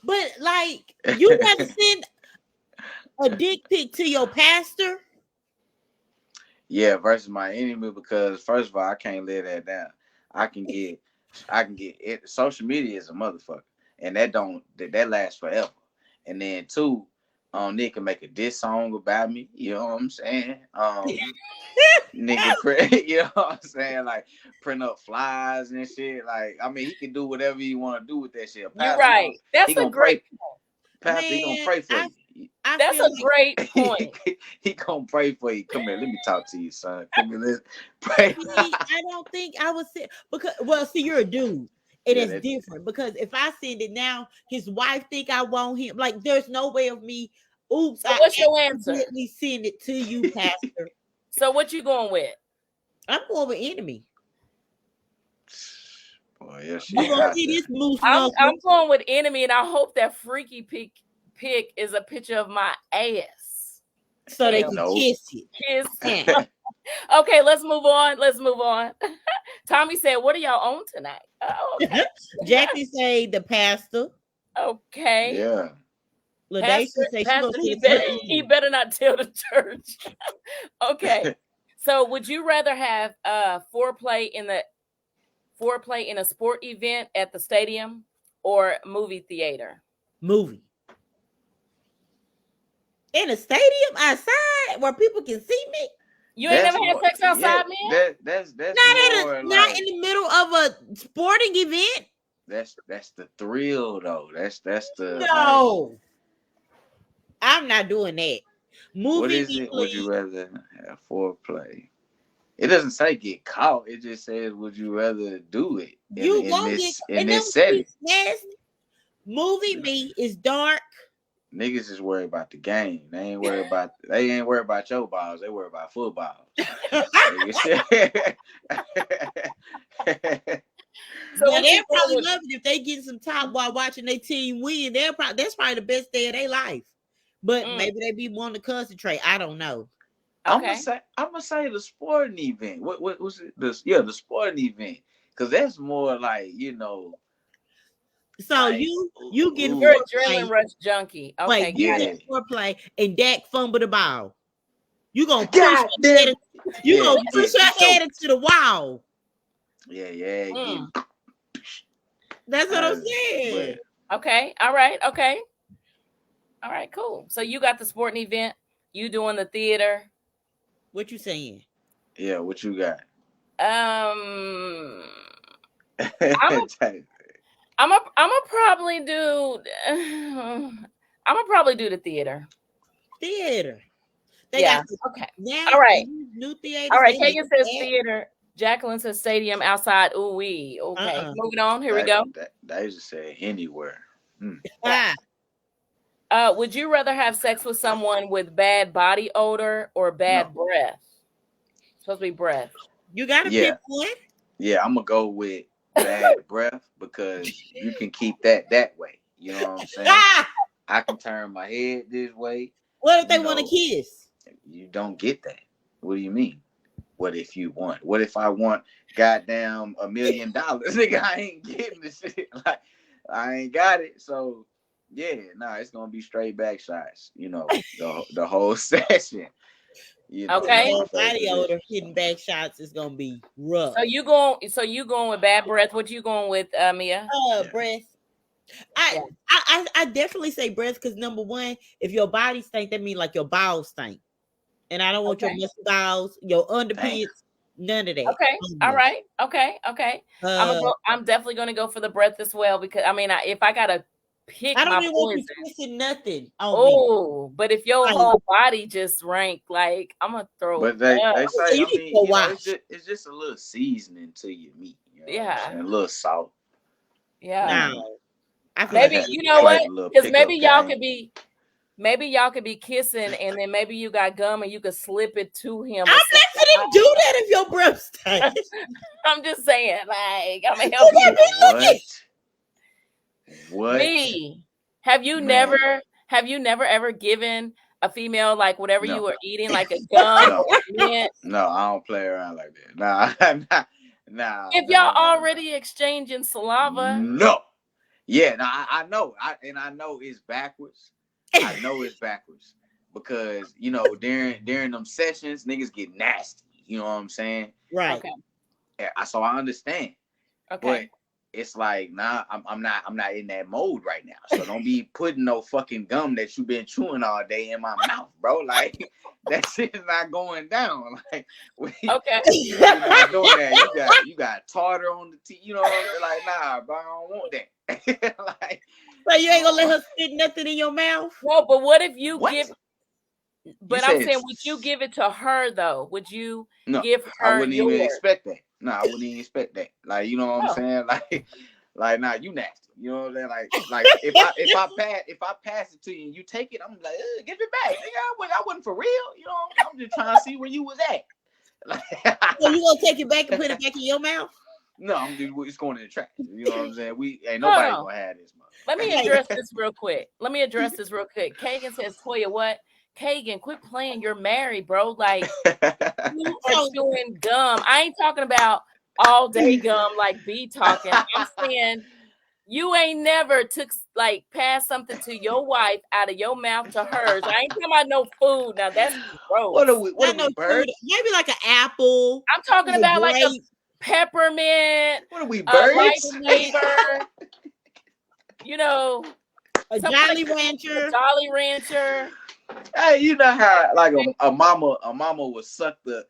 but like you gotta send a dick pic to your pastor. Yeah, versus my enemy because first of all, I can't live that down. I can get it. Social media is a motherfucker, and that lasts forever. And then two, Nick can make a diss song about me. You know what I'm saying? Nigga, you know what I'm saying? Like print up flyers and shit. Like I mean, he can do whatever he want to do with that shit. You're right. That's a great point. Pastor, he gonna pray for you. That's a great point. He gonna pray for you. Come here, let me talk to you, son. Come here, let's pray. I don't think I would say because you're a dude. And it's different because if I send it now, his wife think I want him. Like there's no way of me. Oops, so what's your answer? Send it to you, pastor. So what you going with? I'm going with enemy. Boy, yeah, you gonna see this moose. I'm going with enemy, and I hope that freaky pic is a picture of my ass. So they can kiss you. Okay, let's move on. Tommy said, what are y'all on tonight? Oh, okay. Jackie say the pastor. Okay. Yeah. Pastor, he better not tell the church. Okay. So would you rather have foreplay in a sport event at the stadium or movie theater? Movie. In a stadium outside where people can see me. You ain't never had sex outside, man? That's not in the middle of a sporting event. That's the thrill though. That's the no. I'm not doing that. Movie. What is it? Would you rather have foreplay? It doesn't say get caught. It just says would you rather do it in this setting? Movie me is dark. Niggas is worried about the game. They ain't worried about your balls. They worried about football. So they're probably loving if they get some top while watching their team win. That's probably the best day of their life. But maybe they be wanting to concentrate. I don't know. Okay. I'm gonna say the sporting event. What was it? The sporting event. Cause that's more like, So like, you get you're adrenaline rush junkie. Okay, wait, you get foreplay and Dak fumble the ball. You gonna push your head into the wall. Yeah. That's what I'm saying. Okay. All right. Okay. All right. Cool. So you got the sporting event. You doing the theater. What you saying? Yeah, what you got? I'm a probably do. I'm gonna probably do the theater. Theater. They Yeah. got Okay. now. All right. New theaters. All right. Kagan says theater. Jacqueline says stadium outside. Ooh wee. Okay. Moving on. Here we go. They just say anywhere. Would you rather have sex with someone with bad body odor or bad breath? It's supposed to be breath. You gotta pick one. Yeah, I'm gonna go with bad breath because you can keep that way. You know what I'm saying? I can turn my head this way. What if they want to kiss? You don't get that. What do you mean? What if you want? What if I want goddamn $1 million? Nigga, I ain't getting the shit. Like, I ain't got it. So yeah, it's gonna be straight back shots. You know, the whole session. You know, okay. Body odor hitting back shots is gonna be rough. So you going with bad breath? What you going with, Mia? Breath. I definitely say breath because number one, if your body stink, that means like your bowels stink, and I don't want your muscle bowels, your underpants, none of that. Okay, all right, okay. I'm definitely gonna go for the breath as well because I mean, if I gotta pick, I don't my even want you kissing nothing. But if your whole body just rank, like I'm gonna throw. But they say, I mean, you know, it's just a little seasoning to your meat. You know a little salt. Yeah. No. Maybe you know what? Because maybe y'all could be kissing, and then maybe you got gum and you could slip it to him. I'm not gonna do that if your breath stinks. I'm just saying, like I'm gonna help you. What? Me? Have you never ever given a female like whatever you were eating, like a gum? No, I don't play around like that. Nah. If y'all already exchanging saliva, no. Yeah, I know. I know it's backwards. I know it's backwards because you know during them sessions, niggas get nasty. You know what I'm saying? Right. Okay. Yeah, so I understand. Okay. But it's like, I'm not in that mode right now. So don't be putting no fucking gum that you've been chewing all day in my mouth, bro. Like that shit is not going down. Like you're not doing that. You got tartar on the teeth. You know, like nah, bro, I don't want that. Like, so you ain't gonna let her spit nothing in your mouth? No, but what if you give? But I'm saying, would you give it to her though? Would you give her? I wouldn't even expect that. No, I wouldn't even expect that. Like, you know what I'm saying? Like, nah, you nasty. You know what I'm saying? Like, if I pass it to you and you take it, I'm like, give it back. I wasn't for real. You know, I'm just trying to see where you was at. So you gonna take it back and put it back in your mouth? No, I'm just it's going in the trash. You know what I'm saying? We ain't nobody gonna have this. Let me address this real quick. Kagan says, Toya, what? Kagan, quit playing. You're married, bro. Like you are chewing gum. I ain't talking about all day gum like B talking. I'm saying you ain't never passed something to your wife out of your mouth to hers. I ain't talking about no food. Now that's gross. What are we birds? Maybe like an apple. I'm talking about like a peppermint. What are we, birds? You know, a Jolly Rancher. Jolly Rancher. Hey, you know how like a mama would suck the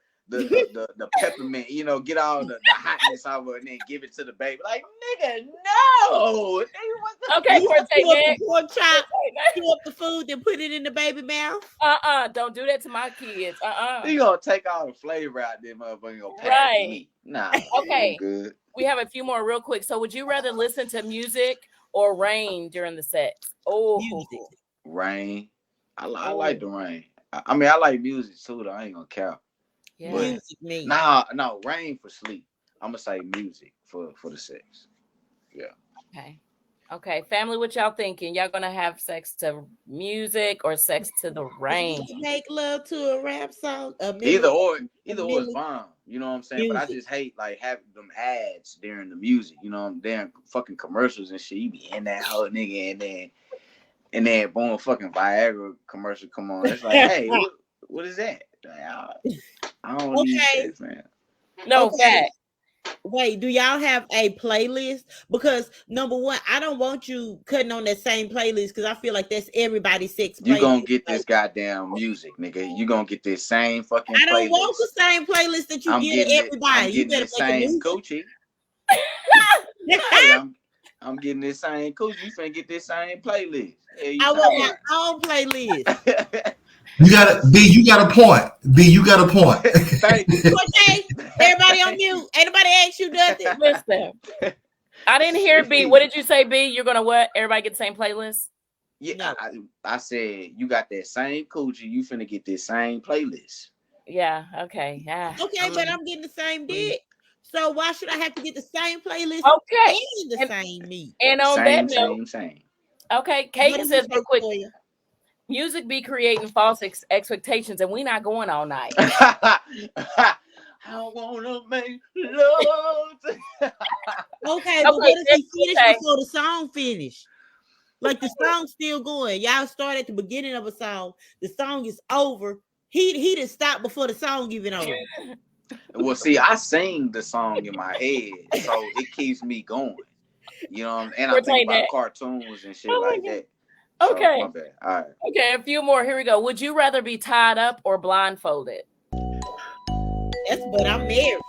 peppermint, you know, get all the hotness out of it and then give it to the baby. Like, nigga, no. Okay, pork chop, chew up the food, then put it in the baby mouth. Don't do that to my kids. You gonna take all the flavor out there, motherfucker. Gonna pass it to me. Nah. Okay. Good. We have a few more real quick. So, would you rather listen to music or rain during the sex? Oh, music. Rain. I like the rain. I mean, I like music too, though. I ain't gonna count. Yeah. But Music, me. No, rain for sleep. I'm gonna say music for the sex. Yeah. Okay. Family, what y'all thinking? Y'all gonna have sex to music or sex to the rain? Make love to a rap song. Either or is fine. You know what I'm saying? Music. But I just hate like having them ads during the music. You know, damn fucking commercials and shit. You be in that whole nigga and then boom, fucking Viagra commercial come on. It's like, hey, what is that? I don't need sex, man. No fact. Wait, do y'all have a playlist? Because number one, I don't want you cutting on that same playlist because I feel like that's everybody's sex playlist. You gonna get this goddamn music, nigga. You gonna get this same fucking playlist. I don't want the same playlist that you get everybody. I'm getting the same coochie. Hey, I'm getting this same coochie. You finna get this same playlist. I want my own playlist. You got a point. B, you got a point. Thank you. Okay, everybody on mute. Ain't nobody asked you nothing. Listen, I didn't hear B. What did you say, B? You're gonna what? Everybody get the same playlist? Yeah, I said you got that same coochie. You finna get this same playlist. Yeah. Okay. Yeah. Okay, but I'm getting the same dick. So why should I have to get the same playlist? Okay. And the same meat. And on same, that note, same. Okay, Kagan says real quick. Music be creating false expectations, and we not going all night. I wanna make love. Okay, but what if he finished before the song finished? Like the song's still going. Y'all start at the beginning of a song. The song is over. He didn't stop before the song even over. Well, see, I sing the song in my head, so it keeps me going. You know, and I think about cartoons and shit like that. Okay. So, my bad. All right. Okay, a few more. Here we go. Would you rather be tied up or blindfolded? That's what I'm married.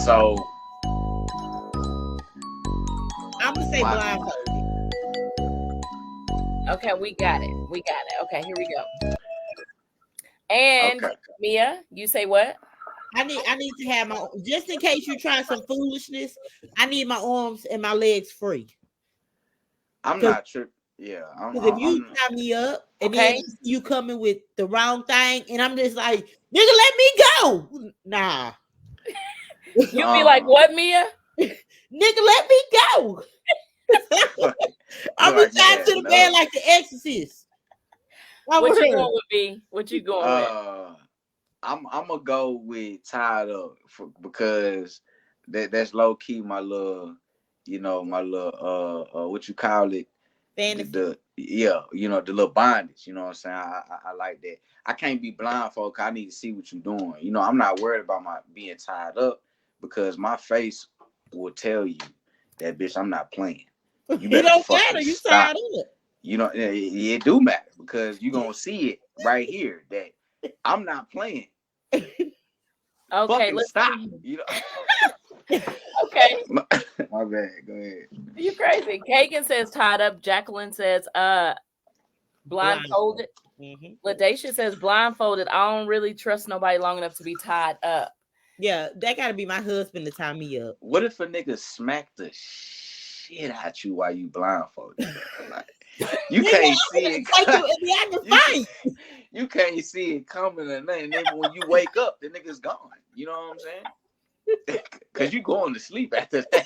So I'm gonna say blindfolded. Okay, we got it. Okay, here we go. And Mia, you say what? I need to have my, just in case you try some foolishness, I need my arms and my legs free. I'm not tripping. Yeah, because if you tie me up and then you coming with the wrong thing, and I'm just like, nigga, let me go. Nah. You be like, what, Mia? Nigga, let me go. I'm like, tied to the bed like the Exorcist. What you going with, B? What you going with? I'm gonna go with tied up because that's low key my little, my little what you call it. Fantasy. The the little bondage, you know what I'm saying? I like that. I can't be blindfolded because I need to see what you're doing. I'm not worried about my being tied up because my face will tell you that, bitch, I'm not playing. You better don't matter, you tied up. It do matter because you're gonna see it right here that I'm not playing. Okay, let's stop. Okay. My bad. Go ahead. You crazy. Kagan says tied up. Jacqueline says blindfolded. LaDacia says blindfolded. I don't really trust nobody long enough to be tied up. Yeah, that gotta be my husband to tie me up. What if a nigga smack the shit out you while you blindfolded? Like, you can't see it. You can't see it coming or nothing. Then when you wake up, the nigga's gone. You know what I'm saying? Because you going to sleep after that.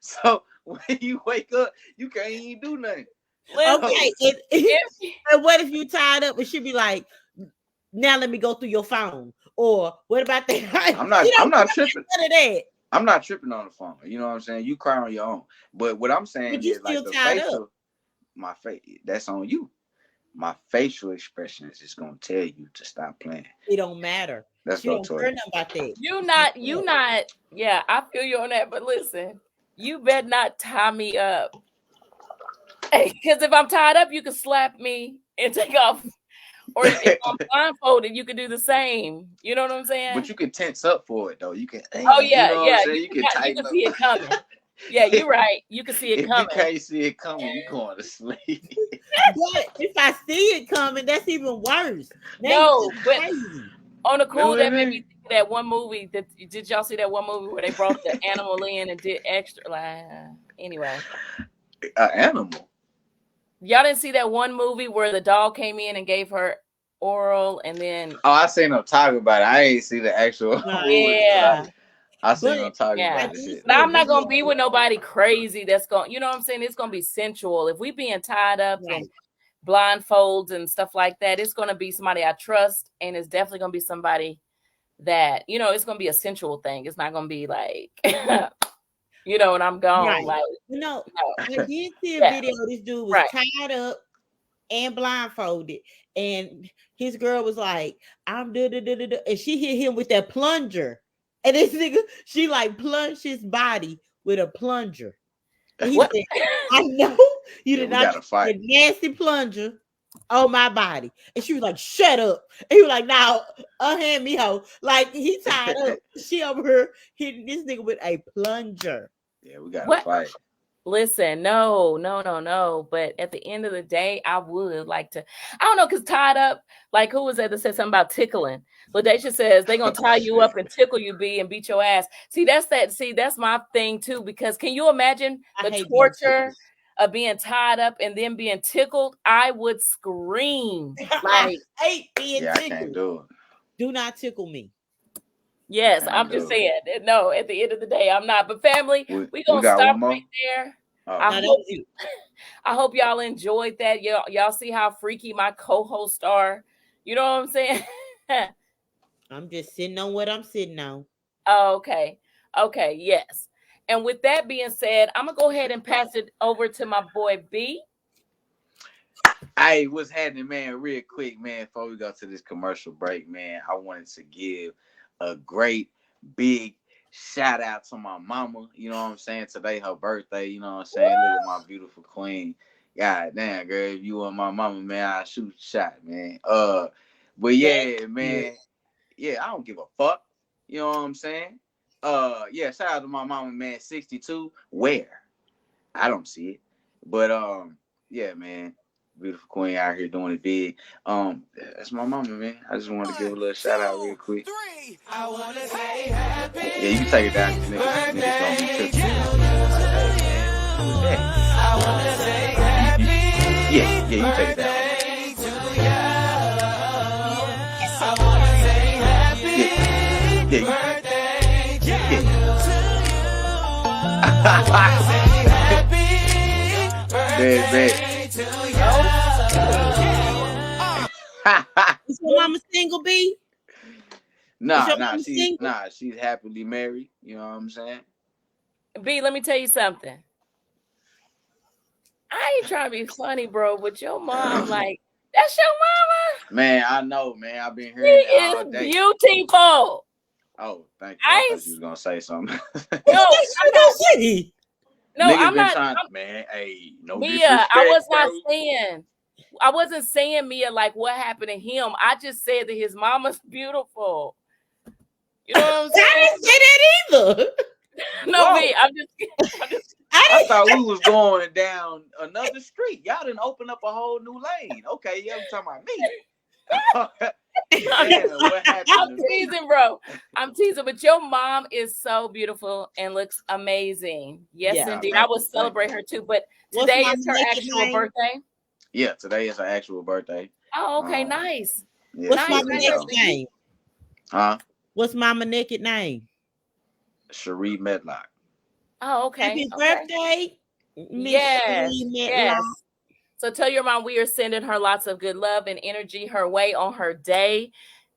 So when you wake up, you can't even do nothing. Okay. And what if you tied up and she be like, now let me go through your phone? Or what about that? I'm not tripping. I'm not tripping on the phone. You know what I'm saying? You cry on your own. But what I'm saying is like the facial, my face, that's on you. My facial expression is just gonna tell you to stop playing. It don't matter. That's you don't care nothing about that. You not. Yeah, I feel you on that. But listen, you better not tie me up. Because if I'm tied up, you can slap me and take off. Or if I'm blindfolded, you can do the same. You know what I'm saying? But you can tense up for it though. You can. Oh yeah, You can tighten up. See it coming. Yeah, you're right. You can see it coming. If you can't see it coming, you're going to sleep. But if I see it coming, that's even worse. No, but on the cool, that made me think of that one movie. Did y'all see that one movie where they brought the animal in and did extra? Anyway, an animal. Y'all didn't see that one movie where the dog came in and gave her oral, and then I seen them talk about it. I ain't see the actual. Yeah. I seen them talking about this shit. But I'm not gonna be with nobody crazy that's going, you know what I'm saying? It's gonna be sensual. If we being tied up and blindfolds and stuff like that, it's gonna be somebody I trust, and it's definitely gonna be somebody that, it's gonna be a sensual thing. It's not gonna be like when I'm gone. Right. Like I did see a video. This dude was tied up and blindfolded, and his girl was like, I'm and she hit him with that plunger. And this nigga, she like plunged his body with a plunger. And he What? said, I know you did not fight a nasty plunger on my body. And she was like, shut up. And he was like, now, hand me hoe. Like, he tied up. She over here hitting this nigga with a plunger. Yeah, we gotta fight. Listen, no. But at the end of the day, I would like to, I don't know, because tied up, like who was that said something about tickling? LaDacia says they're gonna tie you up and tickle you, B, and beat your ass. See, that's my thing too, because can you imagine the torture of being tied up and then being tickled? I would scream. Like, I hate being tickled. I can't do it. Do not tickle me. Yes, I'm just saying. No, at the end of the day, I'm not. But family, we gonna stop right there. I hope y'all enjoyed that. Y'all see how freaky my co-hosts are. You know what I'm saying? I'm just sitting on what I'm sitting on. Okay, yes. And with that being said, I'm gonna go ahead and pass it over to my boy B. Hey, what's happening, man? Real quick, man, before we go to this commercial break, man, I wanted to give a great big shout out to my mama. You know what I'm saying? Today her birthday, you know what I'm saying? Look at my beautiful queen. God damn, girl, if you want my mama, man, I'll shoot a shot, man. But yeah, man. Yeah, I don't give a fuck. You know what I'm saying? Yeah, shout out to my mama, man, 62. Where? I don't see it. But yeah, man. Beautiful queen out here doing it big. That's my mama, man. I just wanted to give a little shout out real quick. I wanna say happy. Yeah, you can take it down. Niggas don't be tripping. I wanna say happy. Yeah, you take it down. I wanna say happy birthday to you. Birthday to you. Is your mama single, B? Nah, she's happily married. You know what I'm saying? B, let me tell you something. I ain't trying to be funny, bro, but your mom, like, that's your mama? Man, I know, man. I've been hearing it all day. She is beautiful. Oh, thank you. I thought you was gonna say something. No, I'm not. Man, hey, no Mia, disrespect, I wasn't saying, Mia, like what happened to him. I just said that his mama's beautiful. You know what I'm saying? I didn't say that either. No, Mia, I'm just I thought we was going down another street. Y'all didn't open up a whole new lane. Okay, yeah, I'm talking about me. What happened? I'm teasing, bro. I'm teasing, but your mom is so beautiful and looks amazing. Yes, indeed. I will celebrate her too. But today is her actual birthday. Yeah, today is her actual birthday. Oh, okay, nice. Yeah, what's Mama naked name? Huh? What's Mama naked name? Cherie Medlock. Oh, okay. Happy birthday. Yes. So tell your mom we are sending her lots of good love and energy her way on her day.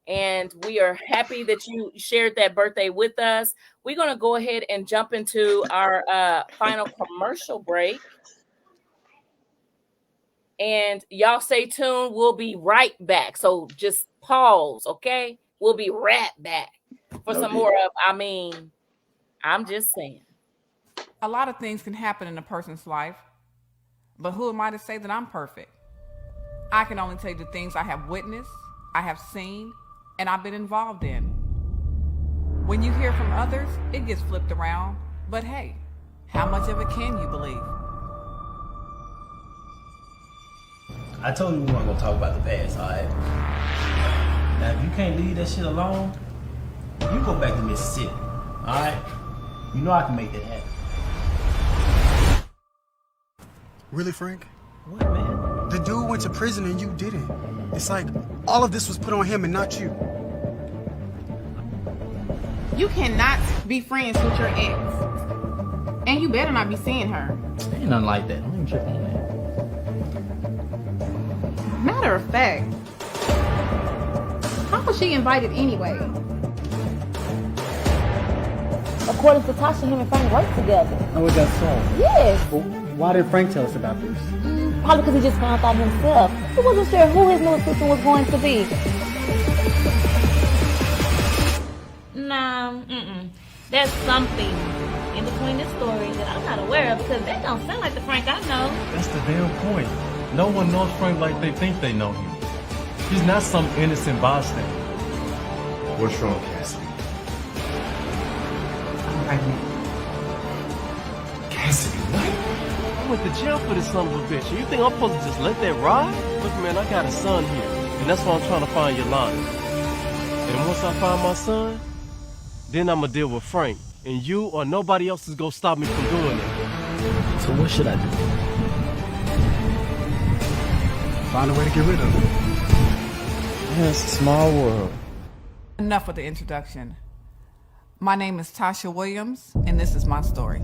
And we are happy that you shared that birthday with us. We're going to go ahead and jump into our final commercial break. And y'all stay tuned. We'll be right back. So just pause, okay? We'll be right back for some more of, I'm just saying. A lot of things can happen in a person's life. But who am I to say that I'm perfect? I can only tell you the things I have witnessed, I have seen, and I've been involved in. When you hear from others, it gets flipped around. But hey, how much of it can you believe? I told you we weren't gonna talk about the past, all right? Now, if you can't leave that shit alone, you go back to Mississippi, all right? You know I can make that happen. Really, Frank? What, man? The dude went to prison and you didn't. It's like all of this was put on him and not you. You cannot be friends with your ex. And you better not be seeing her. Ain't nothing like that. Don't even trip on that. Matter of fact, how was she invited anyway? According to Tasha, him and Frank work together. Oh, is that so? Yes. Well, why did Frank tell us about this? Probably because he just found out himself. He wasn't sure who his new assistant was going to be. Nah, there's something in between this story that I'm not aware of because that don't sound like the Frank I know. That's the damn point. No one knows Frank like they think they know him. He's not some innocent bystander. What's wrong, Cassidy? I'm pregnant. Cassidy, what? I went to jail for this son of a bitch. You think I'm supposed to just let that ride? Look, man, I got a son here, and that's why I'm trying to find Yolanda. And once I find my son, then I'm gonna deal with Frank. And you or nobody else is gonna stop me from doing it. So what should I do? Find a way to get rid of him. Yeah, it's a small world. Enough with the introduction. My name is Tasha Williams, and this is my story.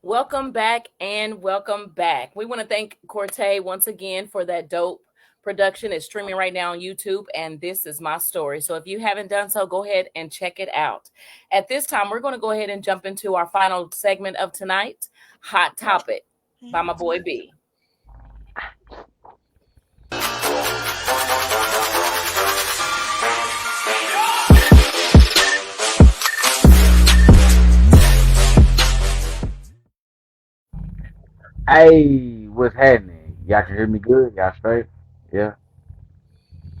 Welcome back and welcome back. We want to thank Cortez once again for that dope production. It's streaming right now on YouTube, and this is my story. So if you haven't done so, go ahead and check it out. At this time, we're going to go ahead and jump into our final segment of tonight, Hot Topic by my boy B. Hey, what's happening? Y'all can hear me good? Y'all straight? Yeah?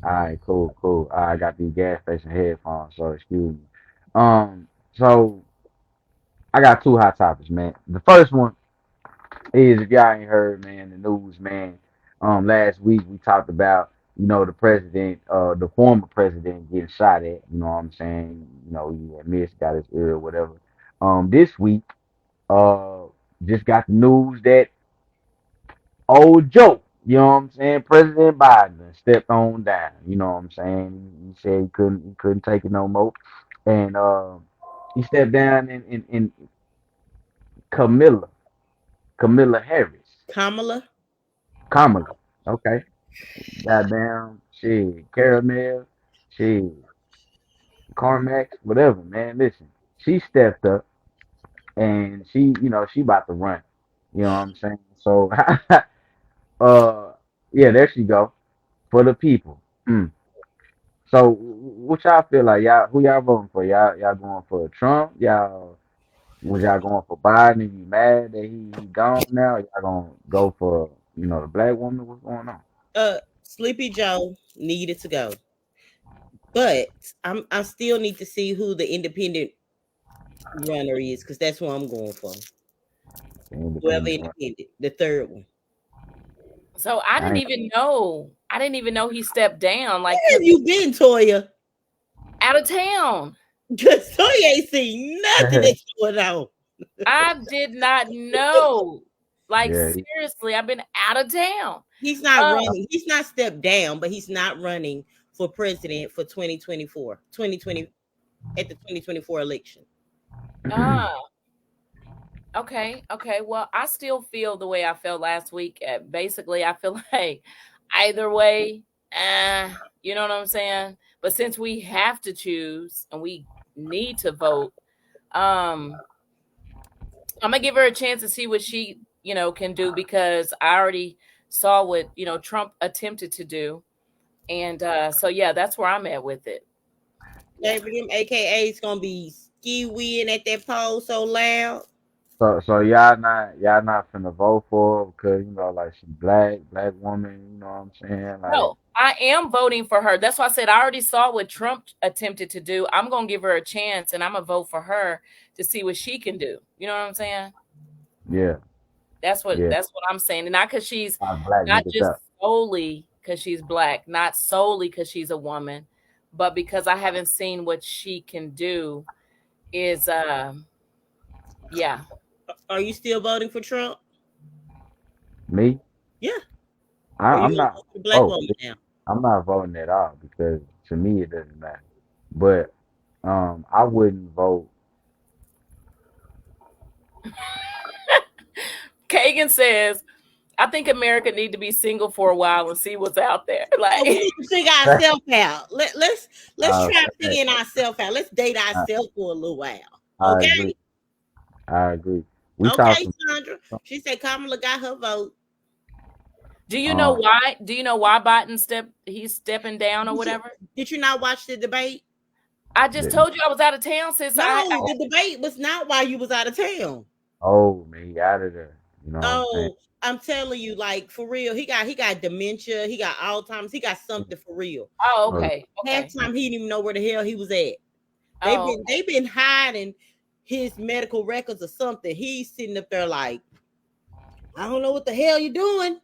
Alright, cool. I got these gas station headphones, so excuse me. So I got two hot topics, man. The first one is, if y'all ain't heard, man, the news, man. Last week we talked about, the president, the former president getting shot at, you know what I'm saying? He had missed, got his ear or whatever. This week, just got the news that old Joe, you know what I'm saying? President Biden stepped on down. You know what I'm saying? He said he couldn't take it no more. And he stepped down in Kamala Harris. Kamala. Okay. Goddamn shit. Caramel. Shit. Carmax, whatever, man. Listen. She stepped up and she about to run. You know what I'm saying? So yeah, there she go. For the people. So what y'all feel like? Who y'all voting for? Y'all going for Trump? Was y'all going for Biden? And you mad that he gone now? Y'all gonna go for the black woman? What's going on? Sleepy Joe needed to go, but I still need to see who the independent runner is, because that's what I'm going for. Whoever independent, the third one. So I didn't even know he stepped down. Like, where have you been, Toya? Out of town. Because Toya ain't seen nothing that's going on. I did not know. Like, seriously, I've been out of town. He's not running. He's not stepped down, but he's not running for president for 2024. 2020 at the 2024 election. Okay. Well, I still feel the way I felt last week. Basically, I feel like either way, you know what I'm saying? But since we have to choose and we need to vote, I'm gonna give her a chance to see what she, can do, because I already saw what, Trump attempted to do. And so yeah, that's where I'm at with it. Them AKA's gonna be ski-weeing at that poll so loud. So y'all not finna vote for her because like she's black woman, you know what I'm saying? Like, no, I am voting for her. That's why I said I already saw what Trump attempted to do. I'm gonna give her a chance, and I'm gonna vote for her to see what she can do. You know what I'm saying? Yeah. That's what I'm saying. And not because she's not just solely because she's black, not solely because she's a woman, but because I haven't seen what she can do. Yeah. Are you still voting for Trump? Me? Yeah. I'm not. I'm not voting at all, because to me it doesn't matter. But I wouldn't vote. Kagan says, I think America need to be single for a while and see what's out there. Like, we need to figure ourselves out. Let's try figuring ourselves out. Let's date ourselves for a little while. Okay. I agree. We saw Okay, some. Sandra. She said Kamala got her vote. Do you know why? Do you know why Biden he's stepping down or whatever? Did you not watch the debate? I just told you I was out of town since No, the debate was not while you was out of town. Oh man, he out of there. You know what I'm saying? Oh, I'm telling you, like for real, he got dementia, he got Alzheimer's, he got something for real. Oh, okay. Half time he didn't even know where the hell he was at. Oh, They've been hiding his medical records or something. He's sitting up there like, I don't know what the hell you're doing.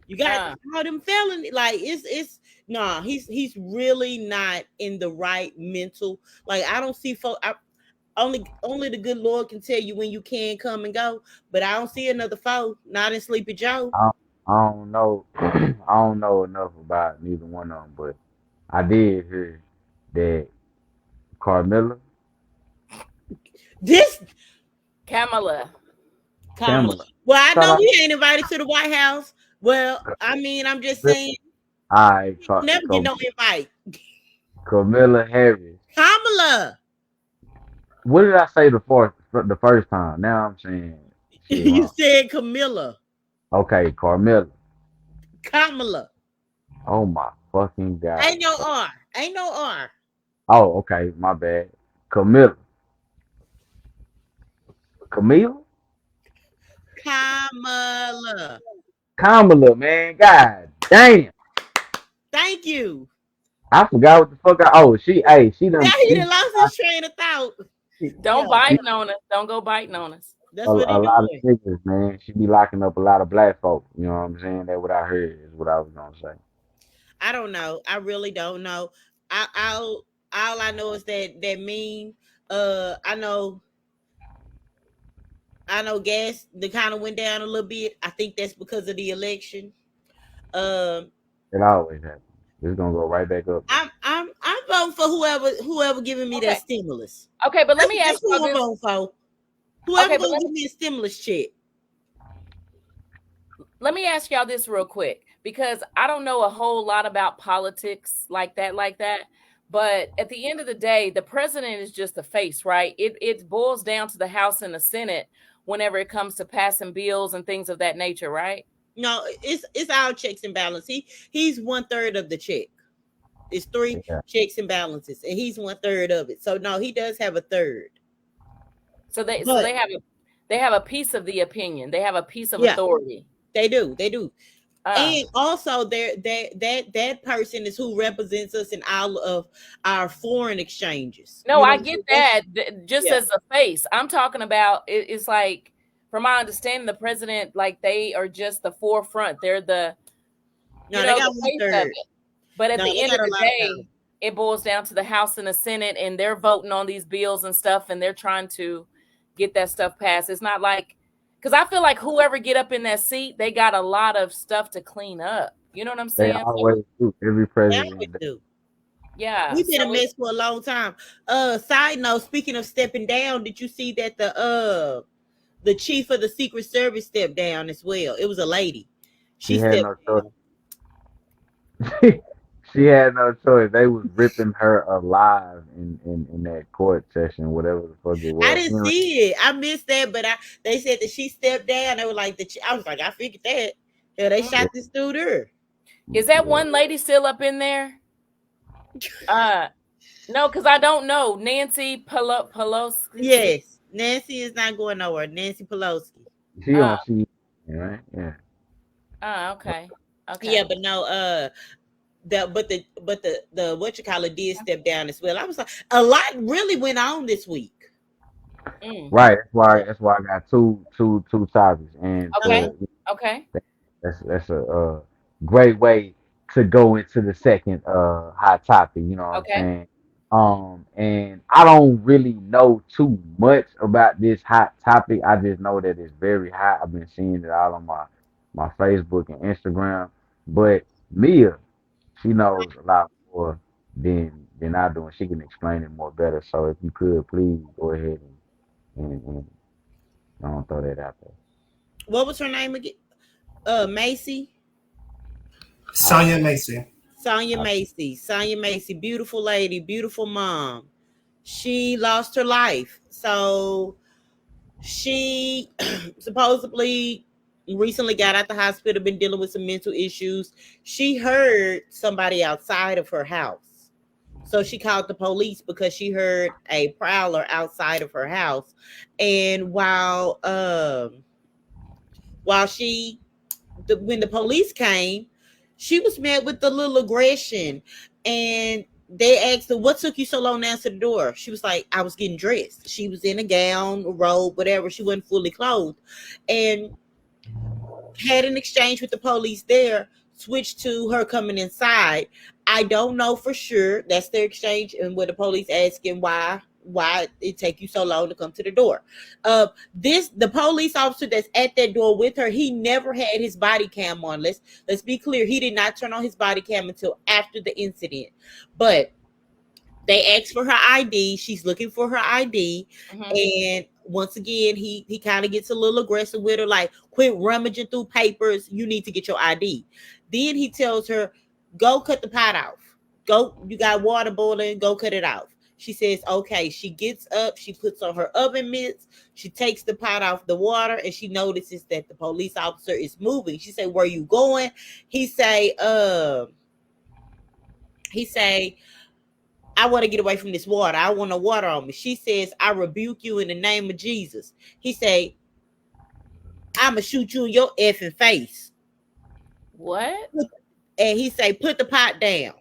You got all them felony, like it's nah. He's really not in the right mental. Like I don't see folks. Only the good Lord can tell you when you can come and go. But I don't see another foe. Not in Sleepy Joe. I don't know. I don't know enough about neither one of them, but I did hear that Carmilla. Kamala. Well, I know we ain't invited to the White House. Well, I mean, I'm just saying. All right, Never get no invite. Camilla Harris. Kamala. What did I say the first time? Now I'm saying You said Camilla. Okay, Carmilla. Kamala. Oh my fucking god. Ain't no R. Ain't no R. Oh, okay, my bad. Camilla. Camille? Kamala. Kamala, man. God damn. Thank you. I forgot what the fuck she done. Yeah, he done lost his train of thought. Don't biting on us. Don't go biting on us. That's a what he lot of doing. niggas, man. She be locking up a lot of black folk. You know what I'm saying? That's what I heard is what I was gonna say. I don't know. I really don't know. All I know is that meme. I know gas the kind of went down a little bit. I think that's because of the election. It always happens. It's gonna go right back up. I'm voting for whoever giving me that stimulus. Okay, but let me ask you this. Whoever gonna give me a stimulus check. Let me ask y'all this real quick, because I don't know a whole lot about politics like that. But at the end of the day, the president is just the face, right? It boils down to the House and the Senate whenever it comes to passing bills and things of that nature, right? No, it's our checks and balances. He's 1/3 of the check. It's 3 checks and balances, and he's 1/3 of it. So no, he does have a third. So they have a piece of the opinion. They have a piece of authority. They do. And also that person is who represents us in all of our foreign exchanges. No, I get that. Just as a face. I'm talking about it's like, from my understanding, the president, like, they are just the forefront. They're the they got the face of it. But at the end of the day, it boils down to the House and the Senate, and they're voting on these bills and stuff, and they're trying to get that stuff passed. It's not like, because I feel like whoever get up in that seat, they got a lot of stuff to clean up. You know what I'm saying? They always do. Every president do. Yeah. We've been a mess for a long time. Side note, speaking of stepping down, did you see that the chief of the Secret Service stepped down as well? It was a lady. She had no choice. She had no choice. They was ripping her alive in that court session, whatever the fuck it was. I didn't see it. I missed that, but they said that she stepped down. They were like, I was like, I figured that. Yeah, they shot this dude her. Is that one lady still up in there? No, because I don't know. Nancy Pelosi. Yes, Nancy is not going nowhere. Nancy Pelosi. She on CNN, right? Yeah. Okay. Yeah, but no. But the what you call it did step down as well. I was like, a lot really went on this week. Right. That's why I got two topics. And okay. That's a great way to go into the second hot topic. You know what I'm saying? And I don't really know too much about this hot topic. I just know that it's very hot. I've been seeing it all on my Facebook and Instagram. But Mia, she knows a lot more than I do, and she can explain it more better. So if you could, please go ahead and don't throw that out there. What was her name again? Macy? Sonia Macy. Sonia Macy, beautiful lady, beautiful mom. She lost her life. So She supposedly recently got out the hospital, been dealing with some mental issues. She heard somebody outside of her house. So she called the police because she heard a prowler outside of her house. And while when the police came, she was met with a little aggression, and they asked her, "What took you so long to answer the door?" She was like, "I was getting dressed." She was in a gown, a robe, whatever. She wasn't fully clothed, and had an exchange with the police there. Switched to her coming inside. I don't know for sure. That's their exchange, and with the police asking why it take you so long to come to the door. The police officer that's at that door with her, he never had his body cam on. Let's be clear. He did not turn on his body cam until after the incident. But they asked for her ID. She's looking for her ID. And once again, he kind of gets a little aggressive with her, like, quit rummaging through papers. You need to get your ID. Then he tells her, go cut the pot off. Go, you got water boiling, go cut it off. She says, okay. She gets up, she puts on her oven mitts, she takes the pot off the water, and she notices that the police officer is moving. She said, where you going? He say, I want to get away from this water. I want no water on me. She says, I rebuke you in the name of Jesus. He say, I'm going to shoot you in your effing face. What? And he say, put the pot down.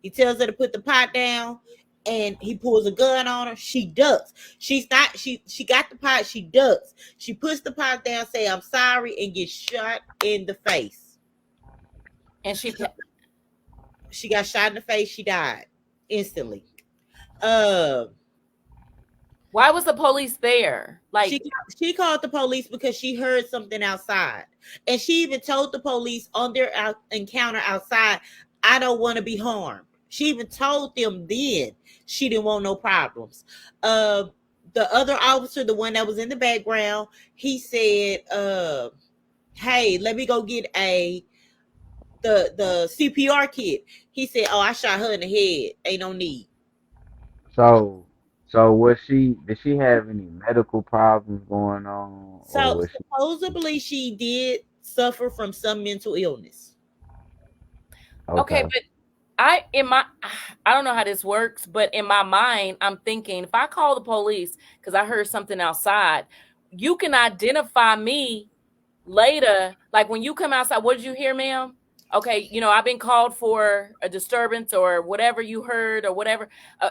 He tells her to put the pot down, and he pulls a gun on her. She ducks. She got the pot. She ducks. She puts the pot down, say, I'm sorry, and gets shot in the face. And she got shot in the face. She died instantly. Why was the police there? Like, she called the police because she heard something outside, and she even told the police on their encounter outside, I don't want to be harmed. She even told them then she didn't want no problems. The other officer, the one that was in the background, he said, hey, let me go get the CPR kit. He said, oh, I shot her in the head. Ain't no need. So did she have any medical problems going on? So supposedly she did suffer from some mental illness. Okay, but I don't know how this works, but in my mind, I'm thinking if I call the police because I heard something outside, you can identify me later. Like when you come outside, what did you hear, ma'am? Okay, I've been called for a disturbance or whatever you heard or whatever.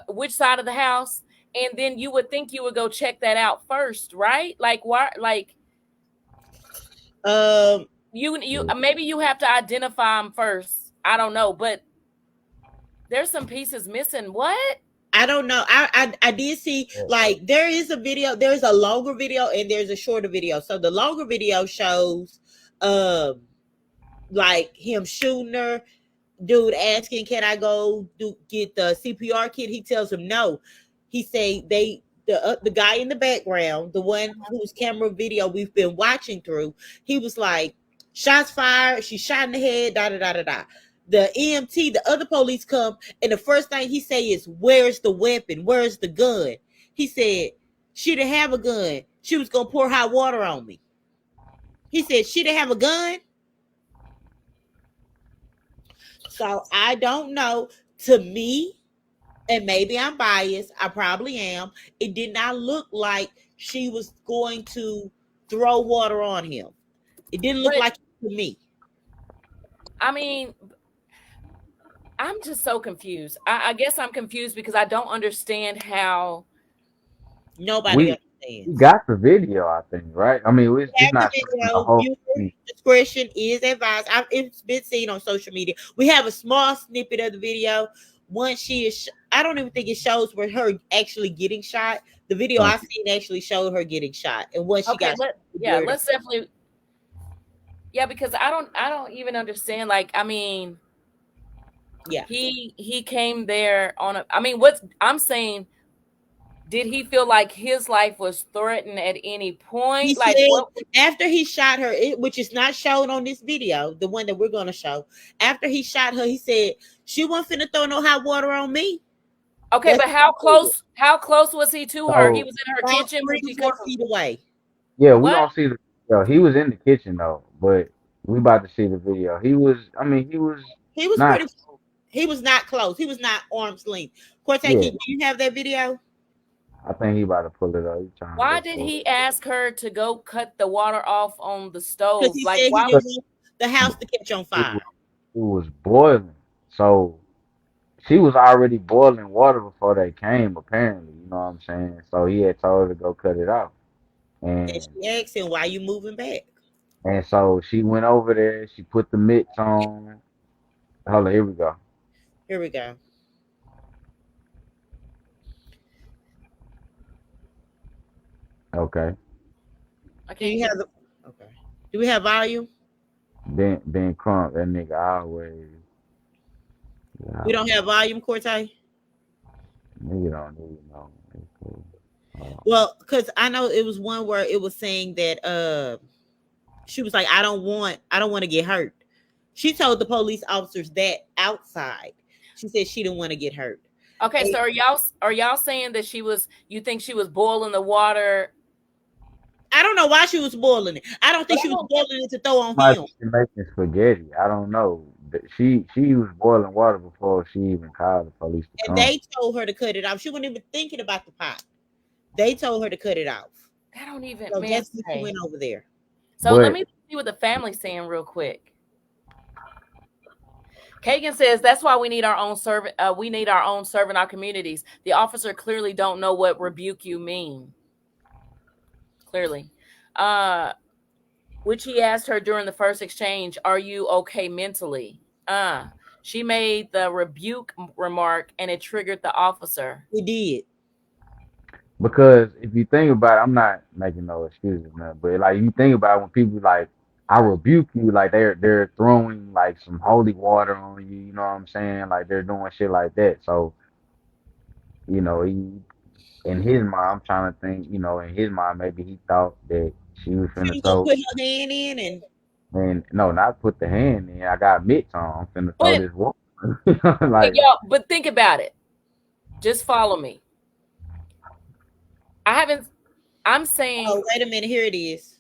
Which side of the house? And then you would think you would go check that out first, right? Like why? Like you maybe you have to identify them first. I don't know, but there's some pieces missing. What? I don't know. I did see, like, there is a video. There's a longer video and there's a shorter video. So the longer video shows like him shooting her, dude asking, can I go get the CPR kit? He tells him no. He say the guy in the background, the one whose camera video we've been watching through, he was like, shots fired, she shot in the head, da da da da da. The EMT, the other police come, and the first thing he say is, where's the weapon? Where's the gun? He said, she didn't have a gun. She was gonna pour hot water on me. He said, she didn't have a gun. So I don't know. To me, and maybe I'm biased, I probably am, it did not look like she was going to throw water on him. It didn't look like it to me. I mean, I'm just so confused. I guess I'm confused because I don't understand how nobody understands. We got the video, I think, right? I mean, it's not the whole thing. Discretion is advised. It's been seen on social media. We have a small snippet of the video. Once she is, I don't even think it shows where her actually getting shot. The video I seen actually showed her getting shot, and once she got, let's definitely, because I don't even understand. Like, I mean, he came there on a. I mean, what I'm saying. Did he feel like his life was threatened at any point? He like said, what? After he shot her, which is not shown on this video, the one that we're going to show. After he shot her, he said she wasn't finna throw no hot water on me. Okay, but how close was he to her? He was in her kitchen. 3 to 4 feet away. Yeah, we What? gonna see the video. He was in the kitchen though, but we about to see the video. He was, I mean, he was He was not. pretty. He was not close. He was not arm's length. Cortez, Yeah, do you have that video? I think he about to pull it up. He trying to Why look did for he ask her to go cut the water off on the Because stove? he Like, said he why? didn't want the house to catch on it. fire. It was boiling, so she was already boiling water before they came. Apparently, you know what I'm saying. So he had told her to go cut it off, And and she asked him, "Why you moving back?" so she went over there. She put the mitts on. Hold on, here we go. Here we go. Okay. Do you have the? Okay. Do we have volume? Ben Crump, that nigga always. We don't have volume, Cortez. Nigga don't even know. It's cool. Well, because I know it was one where it was saying that she was like, I don't want to get hurt. She told the police officers that outside. She said she didn't want to get hurt. Okay, so are y'all saying that you think she was boiling the water? I don't know why she was boiling it. I don't think she was boiling it to throw on him. She making spaghetti. I don't know. She was boiling water before she even called the police to And come. they told her to cut it off. She wasn't even thinking about the pot. They told her to cut it off. That don't even. So man, that's what she went over there. So let me see what the family's saying real quick. Kagan says that's why we need our own servant. We need our own servant in our communities. The officer clearly don't know what rebuke you mean. Clearly, which he asked her during the first exchange, "Are you okay mentally?" She made the rebuke remark, and it triggered the officer. He did. Because if you think about it, I'm not making no excuses, man. But like you think about it, when people like I rebuke you, like they're throwing like some holy water on you. You know what I'm saying? Like they're doing shit like that. So you know, in his mind, I'm trying to think. You know, in his mind, maybe he thought that she was She finna was gonna throw. put her hand in And no, not put the hand in. I got mitts on. I'm finna throw this water. Like, y'all, but think about it. Just follow me. I'm saying. Oh, wait a minute. Here it is.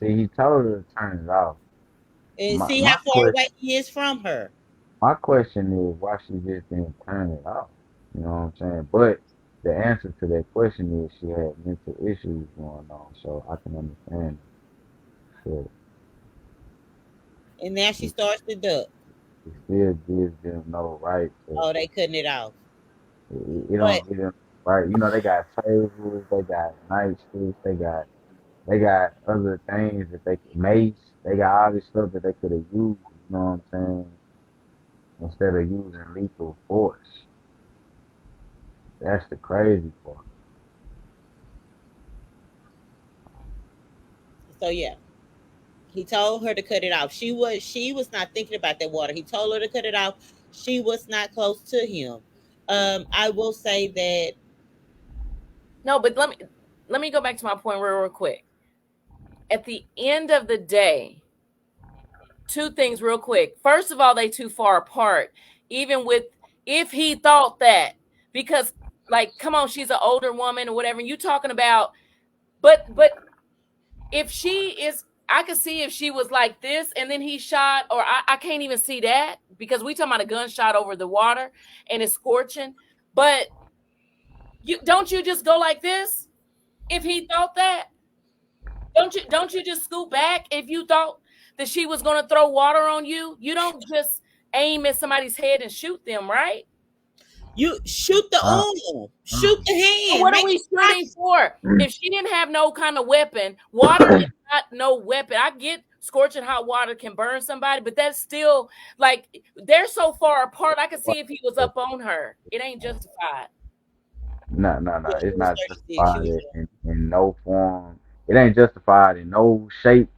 see, he told her to turn it off. And see how far away he is from her. My question is why she just didn't turn it off. You know what I'm saying? But the answer to that question is she had mental issues going on, so I can understand it. So And now she starts to duck. it still gives them no right to. Oh, they cutting it off. It don't give them right. You know, they got tables, they got nightsticks, they got other things that they could mace. They got all this stuff that they could have used. You know what I'm saying? Instead of using lethal force. That's the crazy part. So yeah. He told her to cut it off. She was not thinking about that water. He told her to cut it off. She was not close to him. I will say that. No, but let me go back to my point real quick. At the end of the day, two things real quick. First of all, they too far apart. Even with if he thought that, because like, come on, she's an older woman or whatever. And you talking about, but if she is, I could see if she was like this and then he shot, or I can't even see that because we talking about a gunshot over the water and it's scorching. But don't you just go like this if he thought that? Don't you just scoot back if you thought that she was going to throw water on you? You don't just aim at somebody's head and shoot them, right? You shoot the arm, shoot the hand. What are we shooting for? If she didn't have no kind of weapon, water is not no weapon. I get scorching hot water can burn somebody, but that's still like they're so far apart. I could see if he was up on her. It ain't justified. No. It's not justified in no form. It ain't justified in no shape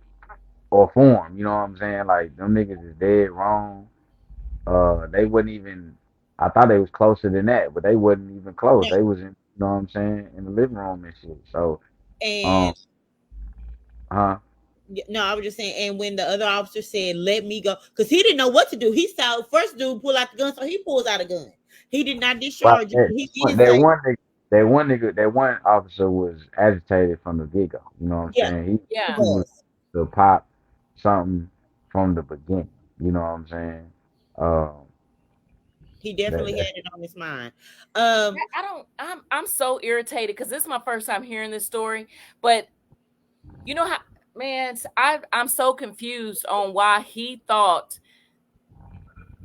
or form. You know what I'm saying? Like them niggas is dead wrong. They wouldn't even I thought they was closer than that, but they wasn't even close. No. They was in, you know what I'm saying, in the living room and shit. So, And huh? no, I was just saying. And when the other officer said, "Let me go," because he didn't know what to do. He saw first dude pull out the gun, so he pulls out a gun. He did not But discharge it. He did that say, one nigga, that one officer was agitated from the get go. You know what I'm "Yeah, saying? he He was was." to pop something from the beginning. You know what I'm saying? Um, He definitely that had it on his mind. I'm so irritated because this is my first time hearing this story. But you know how, man, I'm so confused on why he thought.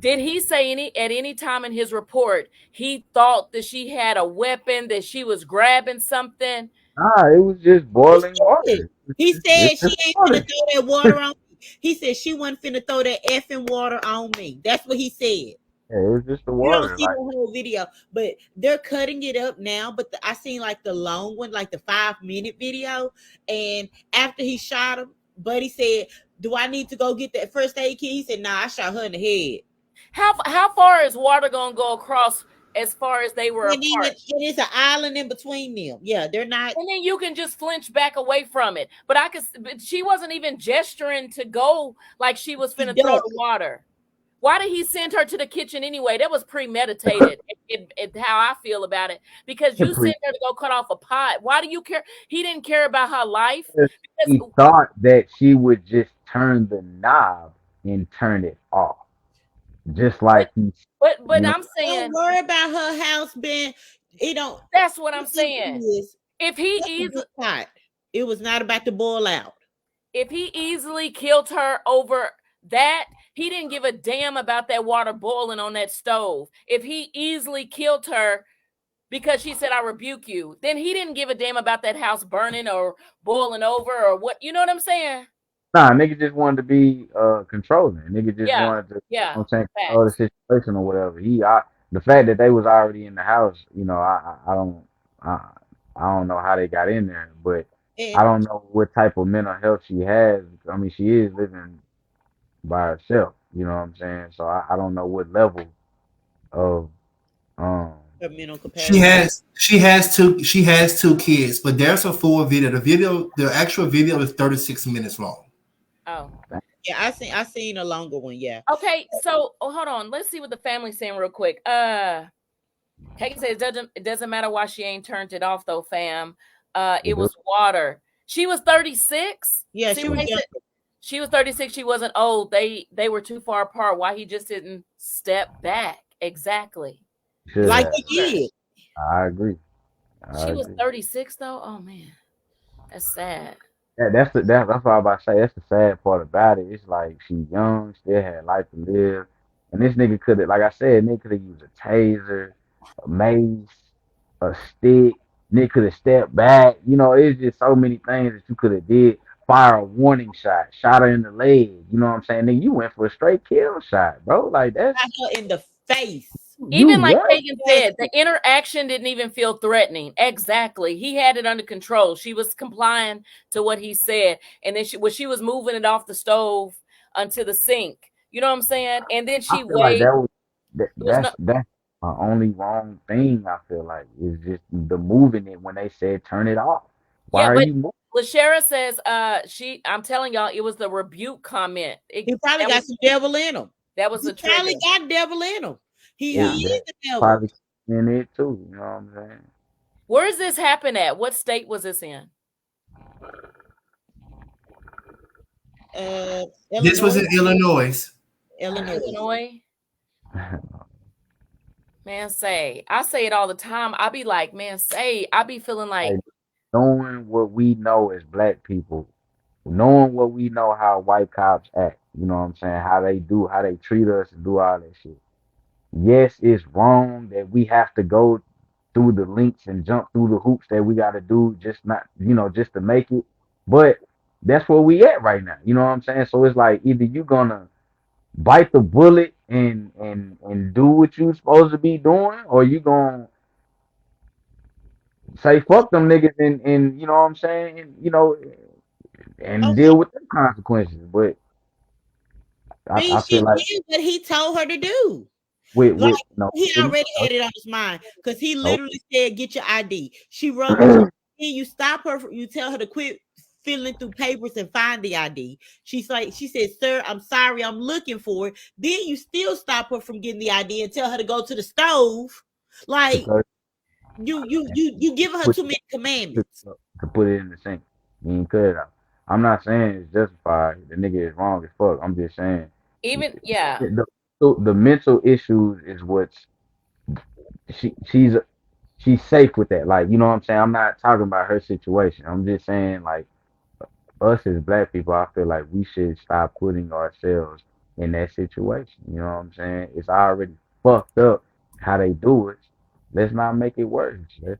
Did he say at any time in his report he thought that she had a weapon, that she was grabbing something? Nah, it was just He boiling said, water. he It's said she just ain't finna water. throw that water on me. He said she wasn't finna throw that effing water on me. That's what he said. Yeah, it was just the You don't water. see the Like, whole video, but they're cutting it up now. But I seen like the long one, like the 5 minute video. And after he shot him, Buddy said, "Do I need to go get that first aid kit?" He said, "Nah, I shot her in the head." How far is water gonna go across as far as they were And then apart? it's an island in between them. Yeah, they're not. And then you can just flinch back away from it. But she wasn't even gesturing to go like she was He finna throw ducked. the water. Why did he send her to the kitchen anyway? That was premeditated. How I feel about it, because you sent her to go cut off a pot. Why do you care? He didn't care about her life. he Because thought that she would just turn the knob and turn it off, just like he, but you know. I'm Don't saying worry about her house being. It don't. that's what I'm The thing saying. is, If he that's a easily good pot. It was not about to boil out. killed her over that, he didn't give a damn about that water boiling on that stove. If he easily killed her because she said, "I rebuke you," then he didn't give a damn about that house burning or boiling over or what. You know what I'm saying? Nah, nigga just wanted to be controlling. Nigga just Yeah, wanted to, you know yeah, what I'm saying, control the facts. situation or whatever. The fact that they was already in the house, you know, I, I don't know how they got in there, but I And don't know what type of mental health she has. I mean, she is living by herself. You know what I'm saying? So I don't know what level of um. her mental She capacity. has she has two kids, but there's a full video. The actual video is 36 minutes long. Oh, Yeah, I seen a longer one. Yeah. okay. So hold on. Let's see what the family's saying real quick. Kate says it doesn't matter why she ain't turned it off though, fam. It was water. She was 36. Yeah, See she what was they young. said? She was 36. She wasn't old. They were too far apart. Why he just didn't step back? Exactly. Should Like have. he did. I agree. I She was agree. 36 though. Oh man, that's sad. That's what I'm about to say. That's the sad part about it. It's like she young, still had life to live, and this nigga could have, like I said, nigga could have used a taser, a mace, a stick. Nigga could have stepped back. You know, it's just so many things that you could have did. Fire a warning shot, shot her in the leg. You know what I'm saying? Nigga, you went for a straight kill shot, bro. Like that's Shot her in the face. you Even like what? Kagan said, the interaction didn't even feel threatening. Exactly. He had it under control. She was complying to what he said. And then when she was moving it off the stove onto the sink, you know what I'm saying? And then I she feel like waved. It was no, that's my only wrong thing. I feel like is just the moving it when they said turn it off. Why yeah, are but you moving? Lashera says I'm telling y'all, it was the rebuke comment. He probably got some devil in him. That was He the probably trigger. got devil in him. He Yeah. is the devil. Probably in it too. You know what I'm saying? Where does this happen at? What state was this in? This was Illinois. in Illinois. Illinois. Man, I say it all the time. I be like, man, I be feeling like, Like knowing what we know as black people, knowing what we know how white cops act. You know what I'm saying? How they treat us, and do all that shit. Yes, it's wrong that we have to go through the links and jump through the hoops that we got to do just not, just to make it. But that's where we at right now. You know what I'm saying? So it's like either you gonna bite the bullet and do what you supposed to be doing, or you gonna say fuck them niggas and you know what I'm saying, and Okay. deal with the consequences. But I feel She like did what he told her to do. Like no, he no, already had it on his mind because he no. literally said, "Get your ID." She runs. Then you stop her. You tell her to quit filling through papers and find the ID. She's like, she said, "Sir, I'm sorry, I'm looking for it." Then you still stop her from getting the ID and tell her to go to the stove. Like Because you giving her put too many commandments. to put it in the sink. You ain't cut it out. I'm not saying it's justified. The nigga is wrong as fuck. I'm just saying Even yeah. the mental issues is what's she's safe with that. Like, you know what I'm saying? I'm not talking about her situation. I'm just saying, like, us as black people, I feel like we should stop putting ourselves in that situation. You know what I'm saying? It's already fucked up how they do it. Let's not make it worse.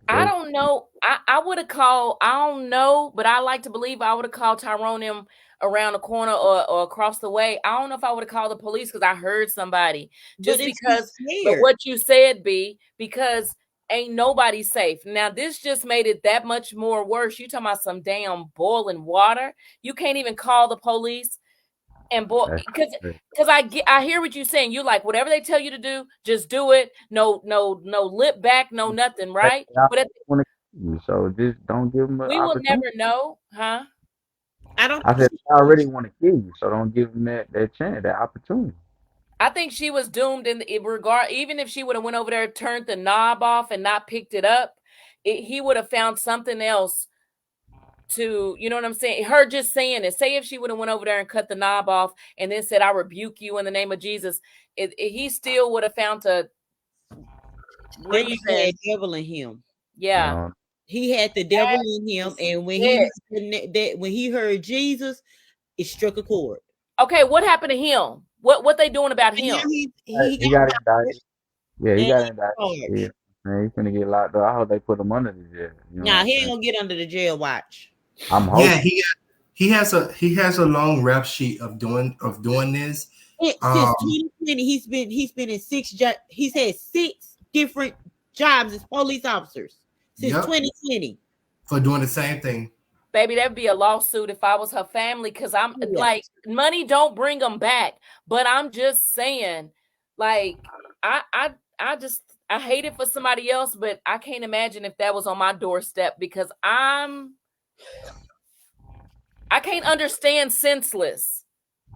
I don't know. I would have called, I don't know, but I like to believe I would have called Tyrone him around the corner or across the way. I don't know if I would have called the police because I heard somebody. Just because, but what you said, B, because ain't nobody safe. Now, this just made it that much more worse. You talking about some damn boiling water. You can't even call the police. And boy, because I hear what you're saying. You like whatever they tell you to do, just do it. No lip back, no nothing, right? But want to kill you, so just don't give them an we will opportunity. never know, huh? I don't. I said I already want to kill you, so don't give them that chance, that opportunity. I think she was doomed in regard. Even if she would have went over there, turned the knob off, and not picked it up, he would have found something else to, you know what I'm saying? Her just saying it. Say if she would have went over there and cut the knob off and then said, "I rebuke you in the name of Jesus," he still would have found a reason. He had devil in him. Yeah. He had the devil in him, and when he heard Jesus, it struck a chord. Okay, what happened to him? What they doing about him? He got indicted. Yeah, he got indicted. Yeah, man, he's gonna get locked up. I hope they put him under the jail. You know nah, he ain't gonna get under the jail watch. I'm hoping. Yeah, he has a long rap sheet of doing this. Since 2020, he's been in he's had 6 different jobs as police officers since 2020 for doing the same thing. Baby, that'd be a lawsuit if I was her family, because I'm like, money don't bring them back. But I'm just saying, like, I hate it for somebody else, but I can't imagine if that was on my doorstep, because I can't understand senseless.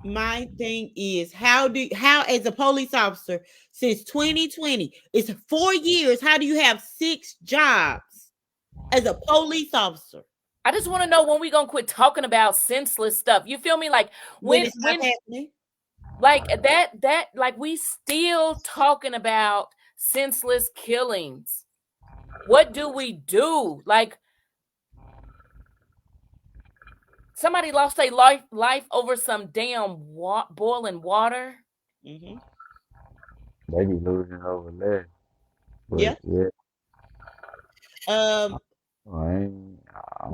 My thing is, how as a police officer since 2020, it's 4 years, how do you have 6 jobs as a police officer? I just want to know when we gonna quit talking about senseless stuff. You feel me? Like when happening? Like that like we still talking about senseless killings. What do we do? Like somebody lost their life over some damn boiling water. Mm-hmm. They be losing over there. But yeah.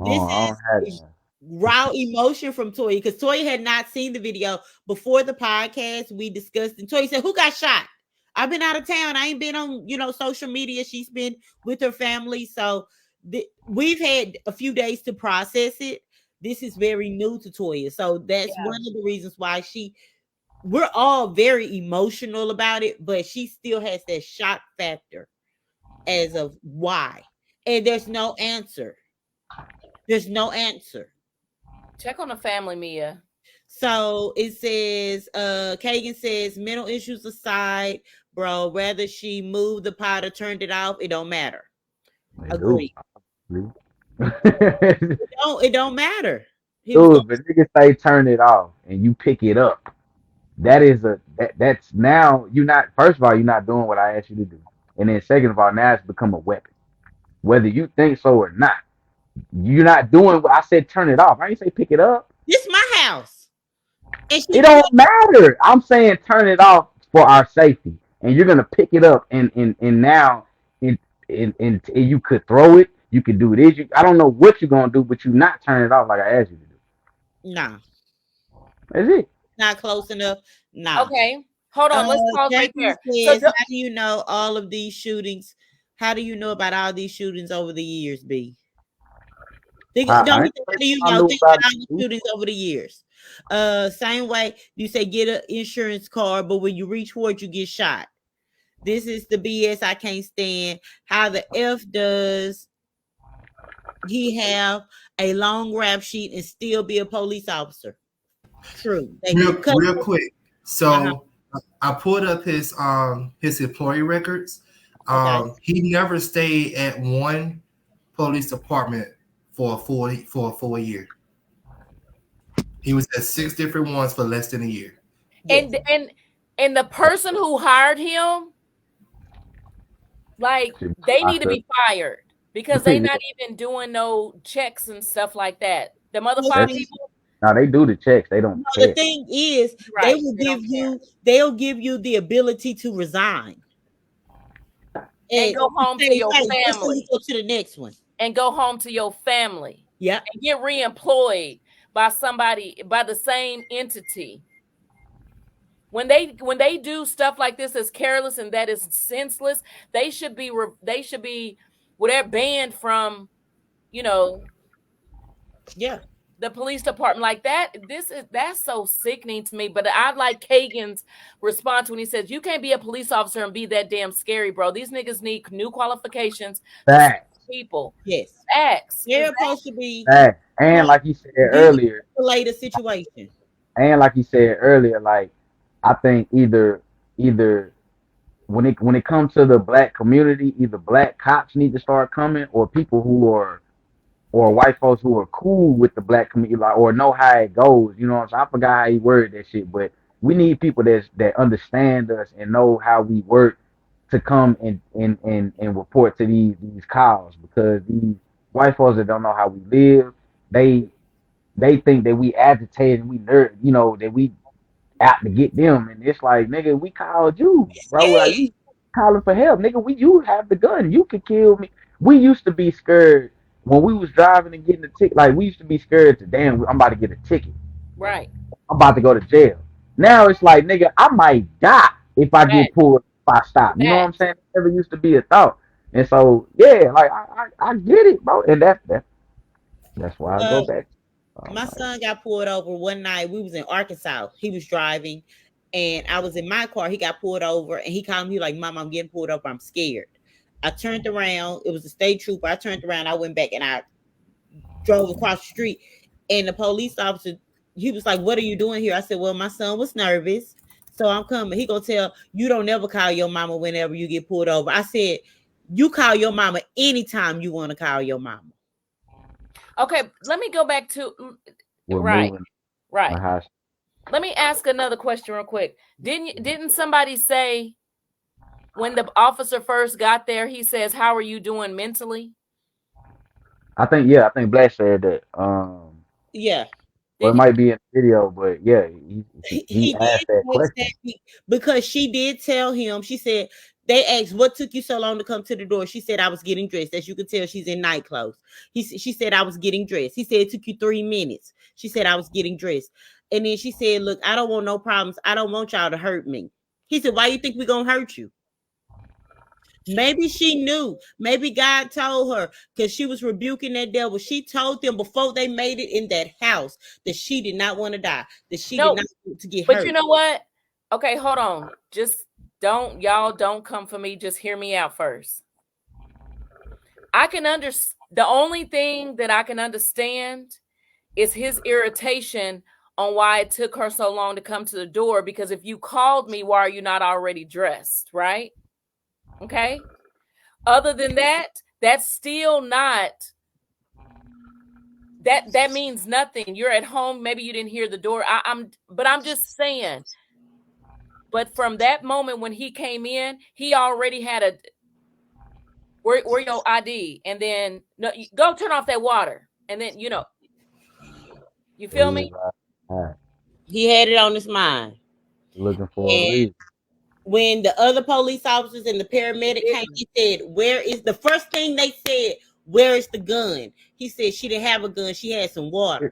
This is raw emotion from Toya, because Toya had not seen the video before the podcast. We discussed, and Toya said, "Who got shot?" I've been out of town. I ain't been on social media. She's been with her family, so we've had a few days to process it. This is very new to Toya, so that's one of the reasons why we're all very emotional about it, but she still has that shock factor as of why, and there's no answer. There's no answer. Check on the family, Mia. So it says, Kagan says, mental issues aside, bro, whether she moved the pot or turned it off, it don't matter. Agree. It don't matter. Dude, but niggas say turn it off and you pick it up. That's now you're not, first of all, you're not doing what I asked you to do. And then second of all, now it's become a weapon. Whether you think so or not. You're not doing what I said, turn it off. I didn't say pick it up. This is my house. It don't matter. I'm saying turn it off for our safety. And you're gonna pick it up and now you could throw it, you could do this. I don't know what you're gonna do, but you not turn it off like I asked you to do. Nah. That's it. Not close enough. Nah. Okay. Hold on. Let's pause right there. Says, how do you know all of these shootings? How do you know about all these shootings over the years, B? How do you know? Think about all the shootings over the years. Same way you say get an insurance card, but when you reach for it, you get shot. This is the BS I can't stand. How the F does he have a long rap sheet and still be a police officer? True. Thank you. Real quick. Uh-huh. So I pulled up his employee records. Okay. He never stayed at one police department for a full year. He was at 6 different ones for less than a year. And the person who hired him, like, they need to be fired because they not even doing no checks and stuff like that. The other 5 people. Now they do the checks. They don't The check. thing is, Right. they'll give you the ability to resign. And go home to your family. Go to the next one. And go home to your family. Yeah. And get reemployed by the same entity. When they do stuff like this that's careless and that is senseless, they should be they're banned from, the police department like that. That's so sickening to me. But I like Kagan's response when he says, "You can't be a police officer and be that damn scary, bro. These niggas need new qualifications to people." Yes. Facts. They're supposed to be. And like you said earlier, later situation. And like you said earlier, like I think either when it comes to the black community, either black cops need to start coming, or people who are, or white folks who are cool with the black community, like, or know how it goes. You know what I'm saying? I forgot how he worded that shit, but we need people that understand us and know how we work to come and report to these calls, because these white folks that don't know how we live, they think that we agitated and we nerd, that we out to get them, and it's like, nigga, we called you, bro. Like, you calling for help, nigga. You have the gun. You could kill me. We used to be scared when we was driving and getting a ticket. Like, we used to be scared to, damn, I'm about to get a ticket. Right. I'm about to go to jail. Now it's like, nigga, I might die if I get pulled, if I stop. You know what I'm saying? It never used to be a thought. And so, yeah, like, I get it, bro. And that's why I go back. My son got pulled over one night. We was in Arkansas. He was driving, and I was in my car. He got pulled over, and he called me like, "Mom, I'm getting pulled over. I'm scared." I turned around. It was a state trooper. I turned around. I went back, and I drove across the street. And the police officer, he was like, "What are you doing here?" I said, "Well, my son was nervous, so I'm coming." He gonna tell you, don't never call your mama whenever you get pulled over. I said, "You call your mama anytime you want to call your mama." Okay, let me go back to Right. Let me ask another question real quick. Didn't somebody say when the officer first got there, he says, "How are you doing mentally?" I think Black said that. Yeah. Well, it might be in the video, but yeah, he asked that question because she did tell him. She said, they asked, "What took you so long to come to the door?" She said, "I was getting dressed." As you could tell, she's in night clothes. She said, "I was getting dressed." He said, "It took you 3 minutes." She said, "I was getting dressed." And then she said, "Look, I don't want no problems. I don't want y'all to hurt me." He said, "Why you think we're going to hurt you?" Maybe she knew. Maybe God told her, because she was rebuking that devil. She told them before they made it in that house that she did not want to die, that she did not want to get hurt. But you know what? Okay, hold on. Just don't come for me. Just hear me out first. I can understand. The only thing that I can understand is his irritation on why it took her so long to come to the door. Because if you called me, why are you not already dressed? Right? Okay. Other than that, that's still not. That means nothing. You're at home. Maybe you didn't hear the door. But I'm just saying. But from that moment when he came in, he already had where your ID, and then no, go turn off that water, and then you feel me? He had it on his mind. Looking for a reason. When the other police officers and the paramedic came, he said, "Where is the first thing they said? Where is the gun?" He said she didn't have a gun. She had some water.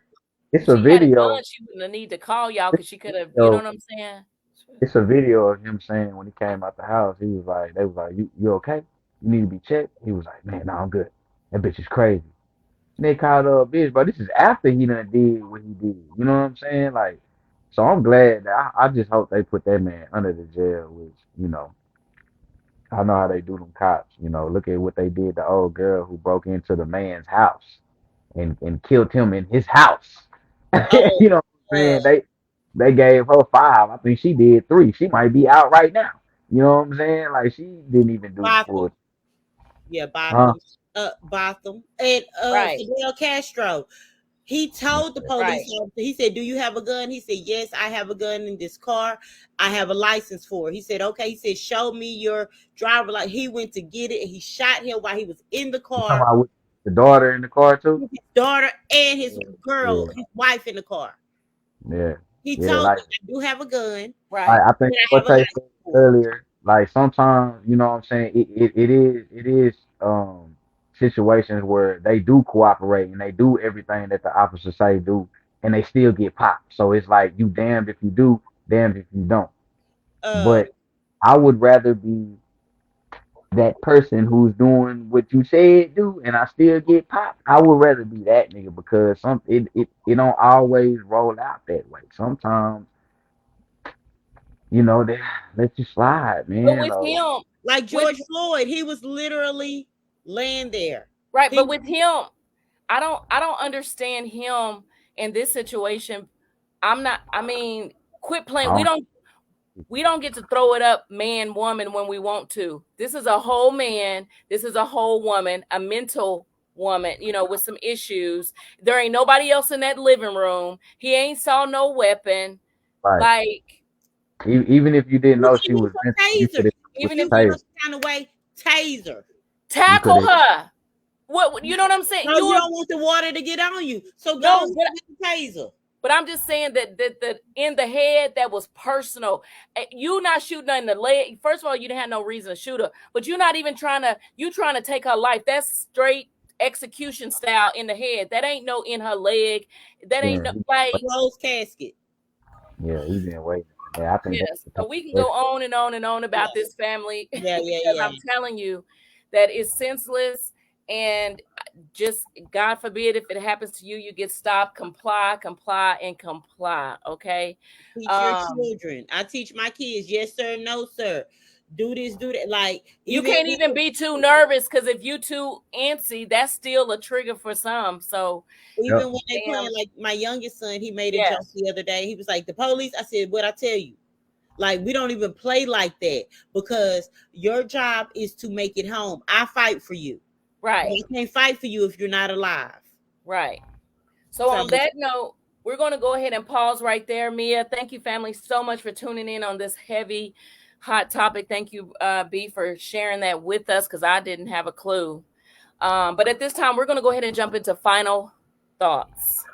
It's a video. Had a gun, she wouldn't need to call y'all because she could have. You know what I'm saying? It's a video of him saying when he came out the house, he was like, they was like, you okay? You need to be checked. He was like, man, no, I'm good. That bitch is crazy. And they called her a bitch, but this is after he done did what he did. You know what I'm saying? Like, so I'm glad that I just hope they put that man under the jail, which, I know how they do them cops. You know, look at what they did to old girl who broke into the man's house and killed him in his house. Oh, You know what I'm saying? They gave her 5. I think she did 3. She might be out right now. You know what I'm saying? Like she didn't even do the Botham. full. Yeah, Huh? Botham. Botham. And Right. Fidel Castro. He told the police Right. officer, he said, "Do you have a gun?" He said, "Yes, I have a gun in this car. I have a license for it." He said, "Okay." He said, "Show me your driver." Like he went to get it and he shot him while he was in the You talking car about with the daughter in the car too? with his daughter and his Yeah, girl, his wife in the car. yeah, He yeah. told Like them, "I do have a gun, Right. I but think I have what a they said license for it." earlier, like sometimes, you know what I'm saying, it is situations where they do cooperate and they do everything that the officers say do and they still get popped. So it's like you damned if you do, damned if you don't. Um, But I would rather be that person who's doing what you said do and I still get popped. I would rather be that nigga because it don't always roll out that way. Sometimes, they let you slide, But man. with Or him, like with George Floyd, he was literally laying there. right, He but with him, I don't understand him in this situation. I mean, quit I playing. don't We don't get to throw it up man woman when we want to. This is a whole man, this is a whole woman, a mental woman, with some issues. There ain't nobody else in that living room. He ain't saw no weapon. like Like, even if you didn't You know can she use was a mental, you could taser. have with If even the if you feel taser. some kind of way, taser. You could tackle have her. What you know what I'm saying? No, you don't want the water to get on you. So go No, and but get the taser. But I'm just saying that in the head that was personal. You not shooting her in the leg. First of all, you didn't have no reason to shoot her, but you're not even trying to take her life. That's straight execution style in the head. That ain't no in her leg. That ain't yeah, no like Closed casket. he been waiting. Yeah, I think that's yes. the So type we can of go on and on and on Yeah, about this family yeah, yeah, because yeah. I'm telling you that it's senseless and just God forbid if it happens to you, you get stopped. Comply, comply, and comply. Okay. Teach your Um, children. I teach my kids, yes, sir, no, sir. Do this, do that. Like, You even can't even be too nervous because if you too antsy, that's still a trigger for some. So, Yep. when they playing, damn, like my youngest son, he made a joke yes, the other day. He was like, "The police." I said, "What I tell you? Like, we don't even play like that because your job is to make it home. I fight for you. But right, I can't fight for you if you're not alive." right. So, So on that note, we're going to go ahead and pause right there. Mia, thank you, family, so much for tuning in on this heavy, hot topic. Thank you, B, for sharing that with us because I didn't have a clue. But at this time, we're going to go ahead and jump into final thoughts.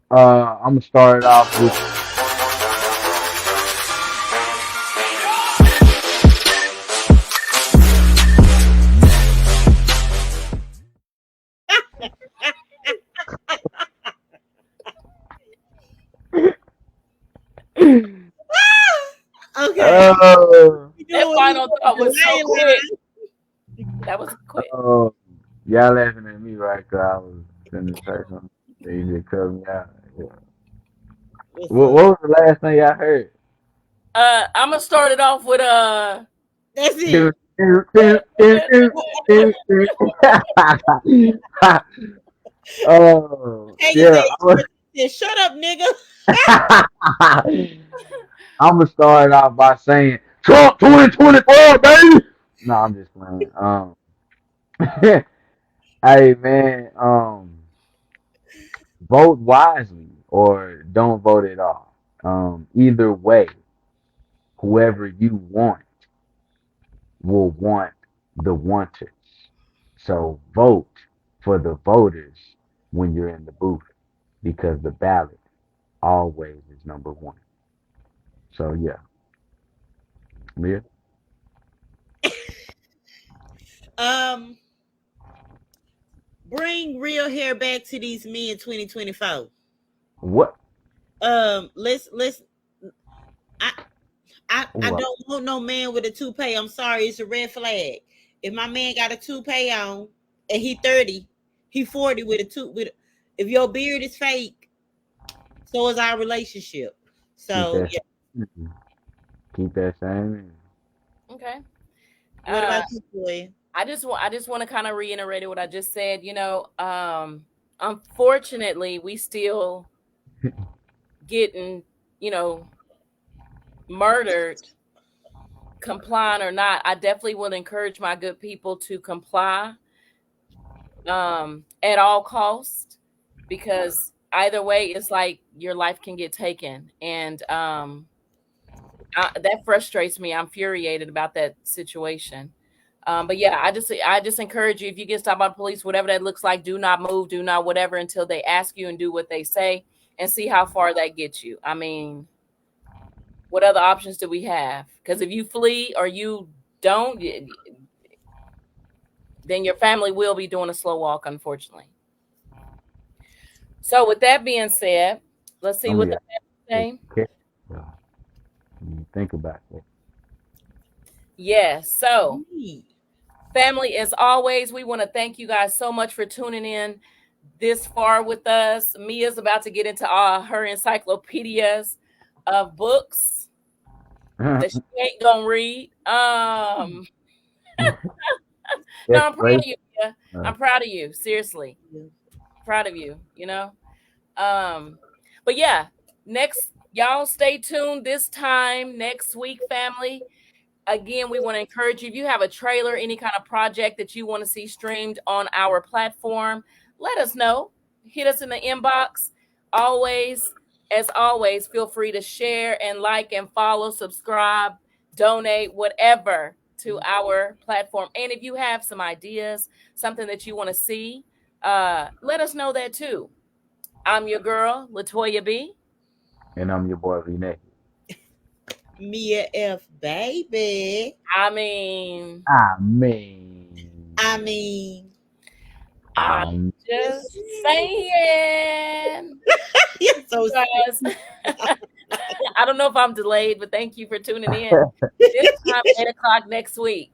I'm gonna start it off with okay. uh, That final thought was so quick. That was quick. oh, y'all laughing at me right? Cause I was gonna say something. You just cut me out. Yeah. What was the last thing y'all heard? I'm gonna start it off with That's it. Do, do, do, do, do, do, do. Oh Hey, you yeah, say, "Shut up, nigga." I'm gonna start off by saying Trump 2024, baby. No, I'm just playing. Hey man, vote wisely or don't vote at all. Either way, whoever you want will want the wanters. So vote for the voters when you're in the booth because the ballot always is number one. So yeah, Mia. Um, bring real hair back to these men 2024. What? Let's. I I What? don't want no man with a toupee. I'm sorry, it's a red flag. If my man got a toupee on and he 30, he 40 with a if your beard is fake, so is our relationship. Keep So that. yeah. Mm-mm. Keep that same. Okay. What about you, Boy? I just want to kind of reiterate what I just said. Unfortunately, we still getting, murdered, complying or not. I definitely would encourage my good people to comply at all costs, because either way, it's like your life can get taken, and that frustrates me. I'm infuriated about that situation. But yeah, I just encourage you, if you get stopped by the police, whatever that looks like, do not move, do not whatever until they ask you, and do what they say, and see how far that gets you. I mean, what other options do we have? Because if you flee or you don't, then your family will be doing a slow walk, unfortunately. So with that being said, let's see what the family say. Think about it. Yes. So, family, as always, we want to thank you guys so much for tuning in this far with us. Mia's about to get into all her encyclopedias of books that she ain't gonna read. No, I'm proud of you, Mia. I'm proud of you. Seriously. Proud of you, But yeah, y'all stay tuned this time next week, family. Again, we want to encourage you, if you have a trailer, any kind of project that you want to see streamed on our platform, let us know. Hit us in the inbox. As always, feel free to share and like and follow, subscribe, donate, whatever to our platform. And if you have some ideas, something that you want to see, let us know that too. I'm your girl, Latoya B. And I'm your boy, Renee. Mia F, baby. I mean, I'm just saying. You're so guys. I don't know if I'm delayed, but thank you for tuning in. This time, 8 o'clock next week.